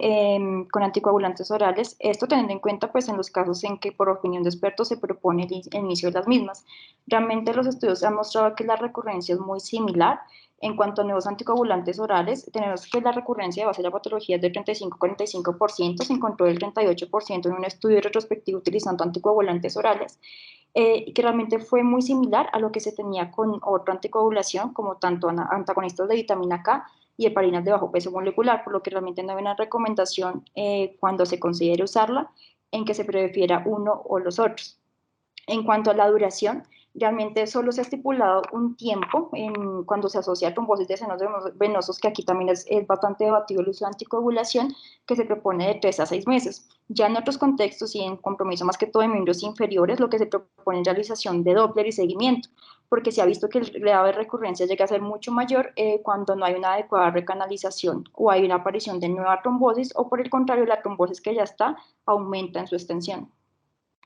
con anticoagulantes orales. Esto teniendo en cuenta pues en los casos en que por opinión de expertos se propone el inicio de las mismas. Realmente los estudios han mostrado que la recurrencia es muy similar En cuanto a nuevos anticoagulantes orales, tenemos que la recurrencia de base de la patología es del 35-45%, se encontró del 38% en un estudio retrospectivo utilizando anticoagulantes orales, que realmente fue muy similar a lo que se tenía con otra anticoagulación, como tanto antagonistas de vitamina K y heparinas de bajo peso molecular, por lo que realmente no hay una recomendación cuando se considere usarla en que se prefiera uno o los otros. En cuanto a la duración, realmente solo se ha estipulado un tiempo cuando se asocia a trombosis de senos venosos, que aquí también es bastante debatido el uso de anticoagulación, que se propone de 3 a 6 meses. Ya en otros contextos y en compromiso más que todo de miembros inferiores, lo que se propone es realización de Doppler y seguimiento, porque se ha visto que el grado de recurrencia llega a ser mucho mayor cuando no hay una adecuada recanalización o hay una aparición de nueva trombosis, o por el contrario, la trombosis que ya está aumenta en su extensión.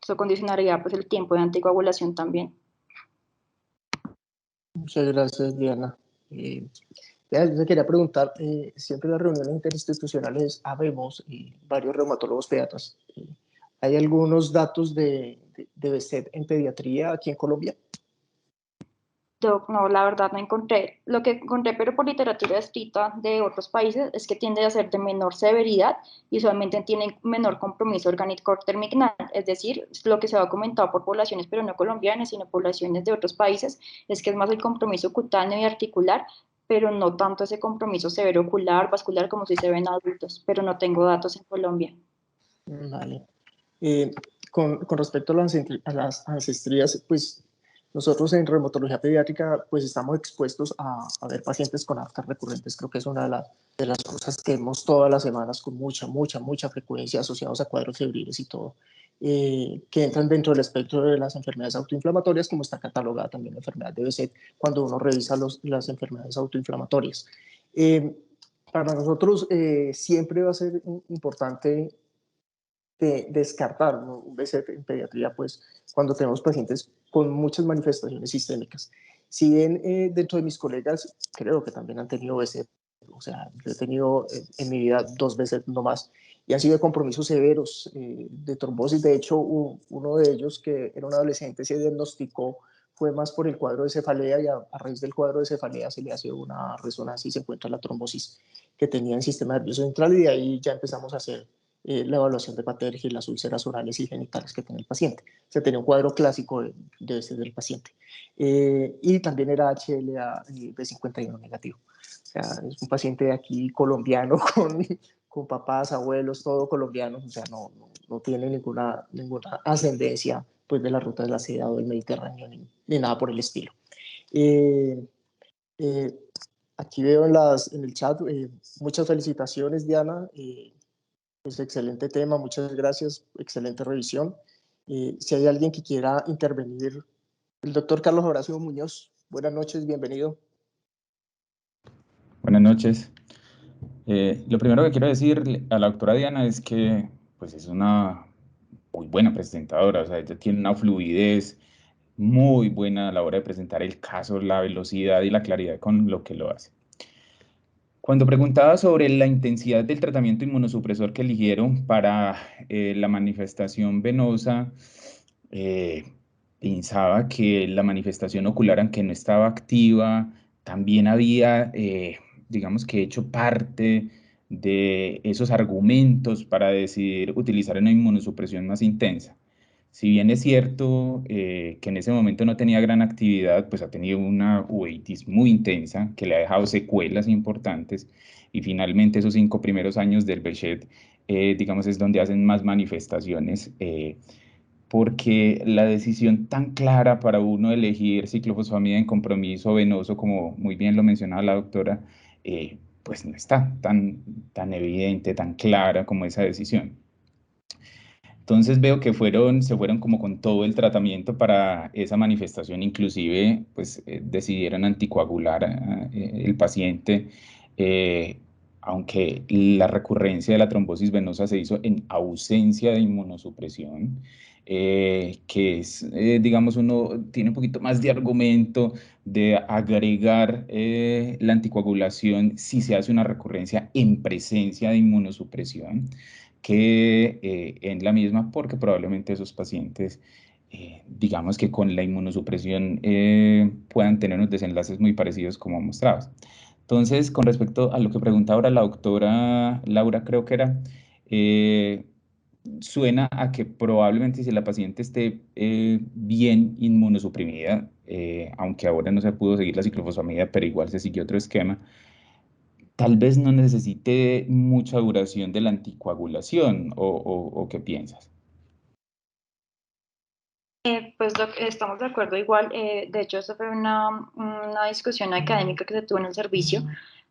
Eso condicionaría pues el tiempo de anticoagulación también. Muchas gracias, Diana. Yo te quería preguntar, siempre en las reuniones interinstitucionales habemos varios reumatólogos pediatras. ¿Hay algunos datos de BESET en pediatría aquí en Colombia? No, la verdad no encontré. Lo que encontré, pero por literatura escrita de otros países, es que tiende a ser de menor severidad y solamente tienen menor compromiso orgánico terminal. Es decir, lo que se ha comentado por poblaciones, pero no colombianas, sino poblaciones de otros países, es que es más el compromiso cutáneo y articular, pero no tanto ese compromiso severo ocular, vascular, como si se ve en adultos, pero no tengo datos en Colombia. Vale. Con respecto a las ancestrías, pues nosotros en reumatología pediátrica pues estamos expuestos a ver pacientes con aftas recurrentes. Creo que es una de las cosas que vemos todas las semanas con mucha frecuencia asociados a cuadros febriles y todo, que entran dentro del espectro de las enfermedades autoinflamatorias, como está catalogada también la enfermedad de BESET cuando uno revisa las enfermedades autoinflamatorias. Para nosotros siempre va a ser importante descartar un BESET en pediatría, pues cuando tenemos pacientes con muchas manifestaciones sistémicas. Si bien dentro de mis colegas creo que también han tenido BESET, o sea, yo he tenido en mi vida 2 BESET no más, y han sido de compromisos severos de trombosis. De hecho, uno de ellos, que era un adolescente, se diagnosticó, fue más por el cuadro de cefalea, y a raíz del cuadro de cefalea se le hace una resonancia y se encuentra la trombosis que tenía en el sistema nervioso central, y de ahí ya empezamos a hacer la evaluación de Patergi y las úlceras orales y genitales que tiene el paciente. Se tenía un cuadro clásico de ese del paciente. Y también era HLA B51 negativo. O sea, es un paciente de aquí colombiano con papás, abuelos, todo colombianos. O sea, no tiene ninguna ascendencia pues, de la ruta de la seda o del Mediterráneo ni nada por el estilo. Aquí veo en el chat muchas felicitaciones, Diana. Pues excelente tema, muchas gracias, excelente revisión. Si hay alguien que quiera intervenir, el doctor Carlos Horacio Muñoz, buenas noches, bienvenido. Buenas noches. Lo primero que quiero decir a la doctora Diana es que pues, es una muy buena presentadora, o sea, ella tiene una fluidez muy buena a la hora de presentar el caso, la velocidad y la claridad con lo que lo hace. Cuando preguntaba sobre la intensidad del tratamiento inmunosupresor que eligieron para la manifestación venosa, pensaba que la manifestación ocular, aunque no estaba activa, también había, digamos que hecho parte de esos argumentos para decidir utilizar una inmunosupresión más intensa. Si bien es cierto que en ese momento no tenía gran actividad, pues ha tenido una uveitis muy intensa que le ha dejado secuelas importantes, y finalmente esos 5 primeros años del Behçet, digamos, es donde hacen más manifestaciones, porque la decisión tan clara para uno elegir ciclofosfamida en compromiso venoso, como muy bien lo mencionaba la doctora, pues no está tan evidente, tan clara como esa decisión. Entonces veo que se fueron como con todo el tratamiento para esa manifestación, inclusive pues decidieron anticoagular el paciente, aunque la recurrencia de la trombosis venosa se hizo en ausencia de inmunosupresión, que es, digamos, uno tiene un poquito más de argumento de agregar la anticoagulación si se hace una recurrencia en presencia de inmunosupresión, que en la misma, porque probablemente esos pacientes digamos que con la inmunosupresión puedan tener unos desenlaces muy parecidos como mostrabas. Entonces, con respecto a lo que preguntaba ahora la doctora Laura, creo que era, suena a que probablemente si la paciente esté bien inmunosuprimida, aunque ahora no se pudo seguir la ciclofosfamida, pero igual se siguió otro esquema, tal vez no necesite mucha duración de la anticoagulación, o ¿qué piensas? Pues estamos de acuerdo igual. De hecho, esa fue una discusión académica que se tuvo en el servicio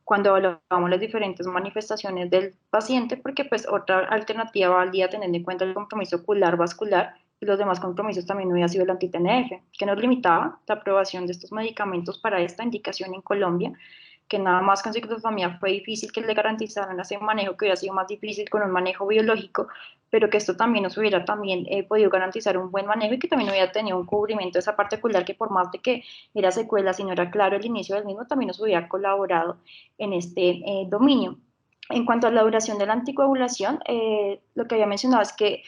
cuando evaluamos las diferentes manifestaciones del paciente, porque pues otra alternativa al día, teniendo en cuenta el compromiso ocular vascular y los demás compromisos, también no había sido el anti-TNF, que nos limitaba la aprobación de estos medicamentos para esta indicación en Colombia, que nada más con ciclofosfamida fue difícil que le garantizaran ese manejo, que hubiera sido más difícil con un manejo biológico, pero que esto también nos hubiera también podido garantizar un buen manejo y que también hubiera tenido un cubrimiento de esa particular que por más de que era secuela, si no era claro el inicio del mismo, también nos hubiera colaborado en este dominio. En cuanto a la duración de la anticoagulación, lo que había mencionado es que,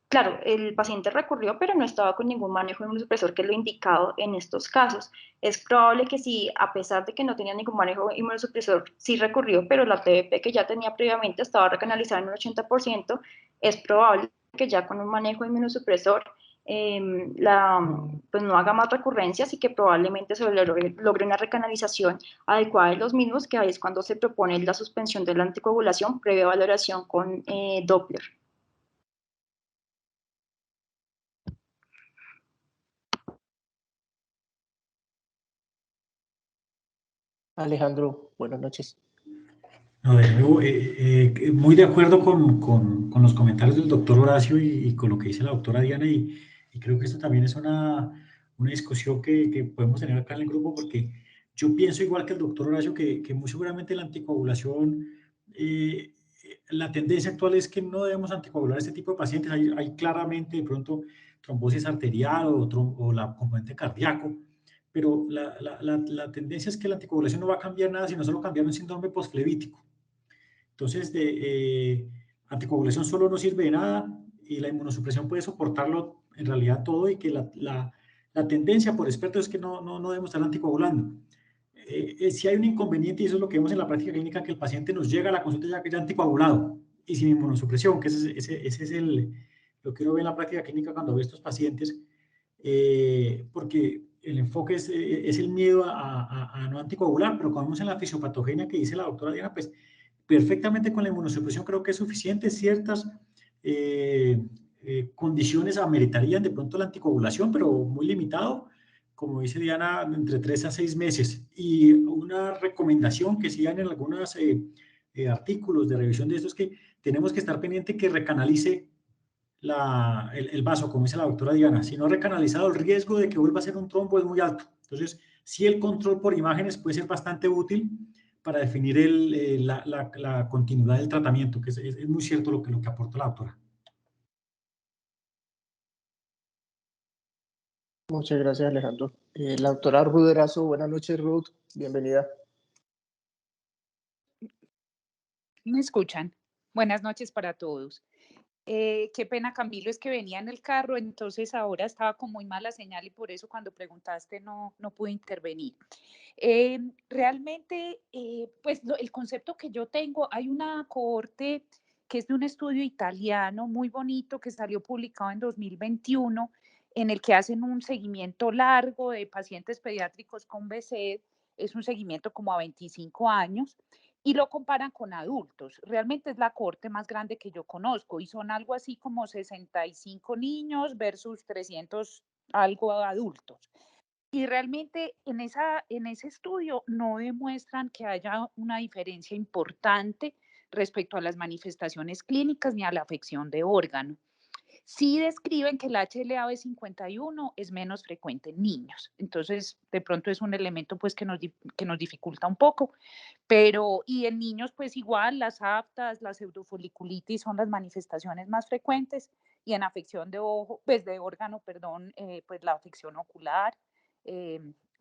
claro, el paciente recurrió, pero no estaba con ningún manejo inmunosupresor, que es lo indicado en estos casos. Es probable que si, a pesar de que no tenía ningún manejo inmunosupresor, sí recurrió, pero la TBP que ya tenía previamente estaba recanalizada en un 80%, es probable que ya con un manejo inmunosupresor pues no haga más recurrencias y que probablemente se logre una recanalización adecuada de los mismos, que ahí es cuando se propone la suspensión de la anticoagulación previa valoración con Doppler. Alejandro, buenas noches. No, de nuevo, muy de acuerdo con los comentarios del doctor Horacio y con lo que dice la doctora Diana, y creo que esto también es una discusión que podemos tener acá en el grupo, porque yo pienso igual que el doctor Horacio que muy seguramente la anticoagulación, la tendencia actual es que no debemos anticoagular a este tipo de pacientes. Hay claramente de pronto trombosis arterial o la componente cardíaco, pero la tendencia es que la anticoagulación no va a cambiar nada, sino solo cambiar un síndrome postflevítico. Entonces, anticoagulación solo no sirve de nada y la inmunosupresión puede soportarlo en realidad todo, y que la tendencia por expertos es que no debemos estar anticoagulando. Si hay un inconveniente, y eso es lo que vemos en la práctica clínica, que el paciente nos llega a la consulta ya anticoagulado y sin inmunosupresión, que ese es lo que uno ve en la práctica clínica cuando ve estos pacientes, porque el enfoque es el miedo a no anticoagular, pero como vemos en la fisiopatogenia que dice la doctora Diana, pues perfectamente con la inmunosupresión creo que es suficiente. Ciertas condiciones ameritarían de pronto la anticoagulación, pero muy limitado, como dice Diana, entre 3 a 6 meses. Y una recomendación que sigan en algunos artículos de revisión de estos, que tenemos que estar pendiente que recanalice el vaso, como dice la doctora Diana. Si no recanalizado, el riesgo de que vuelva a ser un trombo es muy alto. Entonces, sí, el control por imágenes puede ser bastante útil para definir la continuidad del tratamiento, que es muy cierto lo que aporta la doctora. Muchas gracias, Alejandro. La doctora Ruth Erazo, buenas noches, Ruth, bienvenida. ¿Me escuchan? Buenas noches para todos. Qué pena, Camilo, es que venía en el carro, entonces ahora estaba con muy mala señal y por eso cuando preguntaste no pude intervenir. Realmente, pues el concepto que yo tengo, hay una cohorte que es de un estudio italiano muy bonito que salió publicado en 2021, en el que hacen un seguimiento largo de pacientes pediátricos con BSED, es un seguimiento como a 25 años, y lo comparan con adultos. Realmente es la cohorte más grande que yo conozco y son algo así como 65 niños versus 300 algo adultos. Y realmente en ese estudio no demuestran que haya una diferencia importante respecto a las manifestaciones clínicas ni a la afección de órgano. Sí describen que el HLA-B51 es menos frecuente en niños, entonces de pronto es un elemento pues que nos dificulta un poco, pero y en niños pues igual las aftas, la pseudofoliculitis son las manifestaciones más frecuentes, y en afección de ojo, pues de órgano, perdón, pues la afección ocular,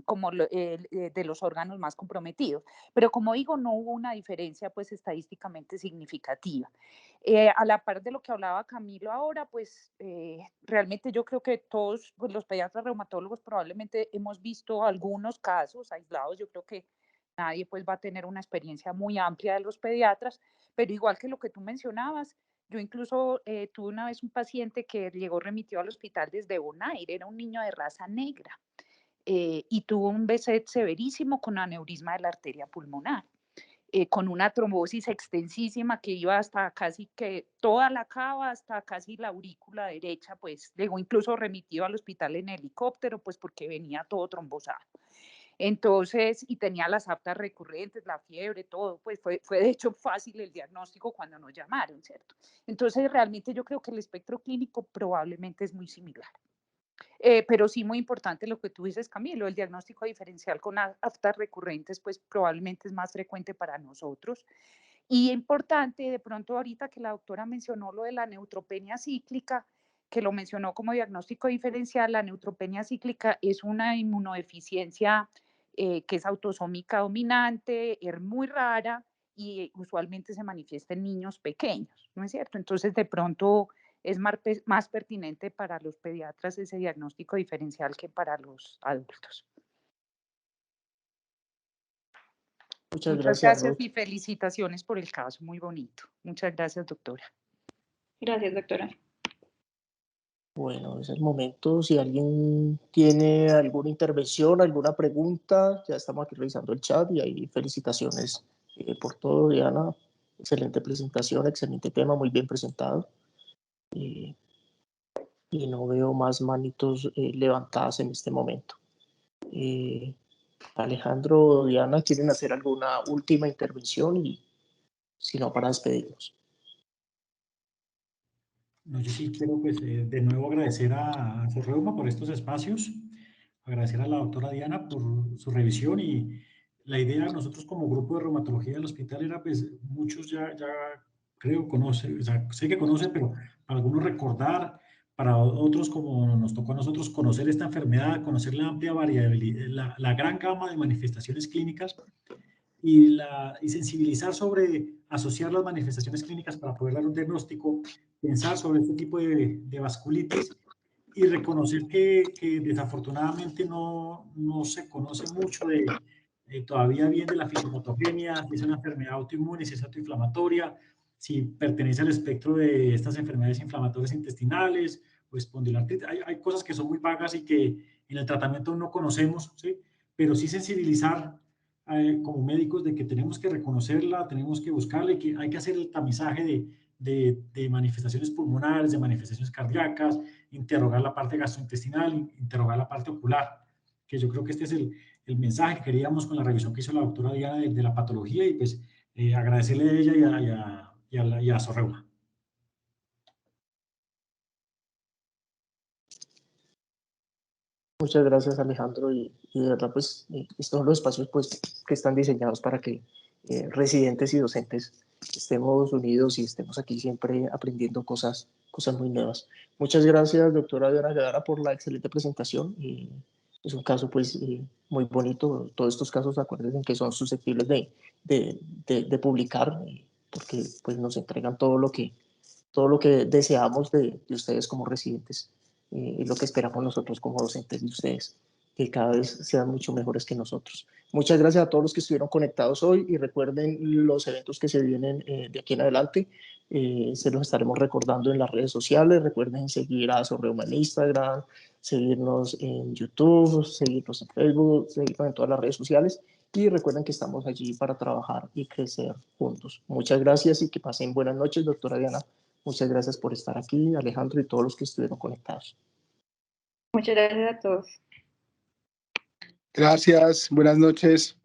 como de los órganos más comprometidos. Pero como digo, no hubo una diferencia pues estadísticamente significativa. A la par de lo que hablaba Camilo ahora, pues realmente yo creo que todos pues, los pediatras reumatólogos probablemente hemos visto algunos casos aislados. Yo creo que nadie pues va a tener una experiencia muy amplia de los pediatras, pero igual que lo que tú mencionabas, yo incluso tuve una vez un paciente que llegó remitido al hospital desde Bonaire, era un niño de raza negra y tuvo un BSET severísimo con aneurisma de la arteria pulmonar. Con una trombosis extensísima que iba hasta casi que toda la cava, hasta casi la aurícula derecha, pues llegó incluso remitido al hospital en helicóptero, pues porque venía todo trombosado. Entonces, y tenía las aptas recurrentes, la fiebre, todo, pues fue de hecho fácil el diagnóstico cuando nos llamaron, ¿cierto? Entonces, realmente yo creo que el espectro clínico probablemente es muy similar. Pero sí muy importante lo que tú dices, Camilo, el diagnóstico diferencial con aftas recurrentes, pues probablemente es más frecuente para nosotros. Y importante, de pronto ahorita que la doctora mencionó lo de la neutropenia cíclica, que lo mencionó como diagnóstico diferencial, la neutropenia cíclica es una inmunodeficiencia que es autosómica dominante, es muy rara y usualmente se manifiesta en niños pequeños, ¿no es cierto? Entonces, de pronto es más pertinente para los pediatras ese diagnóstico diferencial que para los adultos. Muchas Muchas gracias, gracias Ruth. y felicitaciones por el caso, muy bonito. Muchas gracias, doctora. Gracias, doctora. Bueno, es el momento. Si alguien tiene alguna intervención, alguna pregunta, ya estamos aquí revisando el chat y ahí felicitaciones por todo, Diana. Excelente presentación, excelente tema, muy bien presentado. Y no veo más manitos levantadas en este momento. Alejandro o Diana, ¿quieren hacer alguna última intervención? Y si no, para despedirnos. No, yo sí quiero pues de nuevo agradecer a Sorreuma por estos espacios, agradecer a la doctora Diana por su revisión y la idea nosotros como grupo de reumatología del hospital era pues muchos ya creo conocen, o sea, sé que conocen, pero para algunos recordar, para otros como nos tocó a nosotros conocer esta enfermedad, conocer la amplia variabilidad, la gran gama de manifestaciones clínicas y sensibilizar sobre asociar las manifestaciones clínicas para poder dar un diagnóstico, pensar sobre este tipo de vasculitis y reconocer que desafortunadamente no se conoce mucho todavía bien de la fisiopatogenia, si es una enfermedad autoinmune, si es autoinflamatoria, si pertenece al espectro de estas enfermedades inflamatorias intestinales o espondiloartritis. Hay cosas que son muy vagas y que en el tratamiento no conocemos, ¿sí? Pero sí sensibilizar como médicos de que tenemos que reconocerla, tenemos que buscarla y que hay que hacer el tamizaje de manifestaciones pulmonares, de manifestaciones cardíacas, interrogar la parte gastrointestinal, interrogar la parte ocular, que yo creo que este es el mensaje que queríamos con la revisión que hizo la doctora Diana de la patología y pues agradecerle a ella y a Sorreuma. Muchas gracias, Alejandro, y de verdad, pues, estos son los espacios, pues, que están diseñados para que residentes y docentes estemos unidos y estemos aquí siempre aprendiendo cosas muy nuevas. Muchas gracias, doctora Diana Guevara, por la excelente presentación. Es un caso, pues, muy bonito. Todos estos casos, acuérdense que son susceptibles de publicar, porque, pues, nos entregan todo lo que deseamos de ustedes como residentes. Y lo que esperamos nosotros como docentes de ustedes, que cada vez sean mucho mejores que nosotros. Muchas gracias a todos los que estuvieron conectados hoy y recuerden los eventos que se vienen de aquí en adelante. Se los estaremos recordando en las redes sociales. Recuerden seguir a Sorreuma en Instagram, seguirnos en YouTube, seguirnos en Facebook, seguirnos en todas las redes sociales. Y recuerden que estamos allí para trabajar y crecer juntos. Muchas gracias y que pasen buenas noches, doctora Diana. Muchas gracias por estar aquí, Alejandro, y todos los que estuvieron conectados. Muchas gracias a todos. Gracias, buenas noches.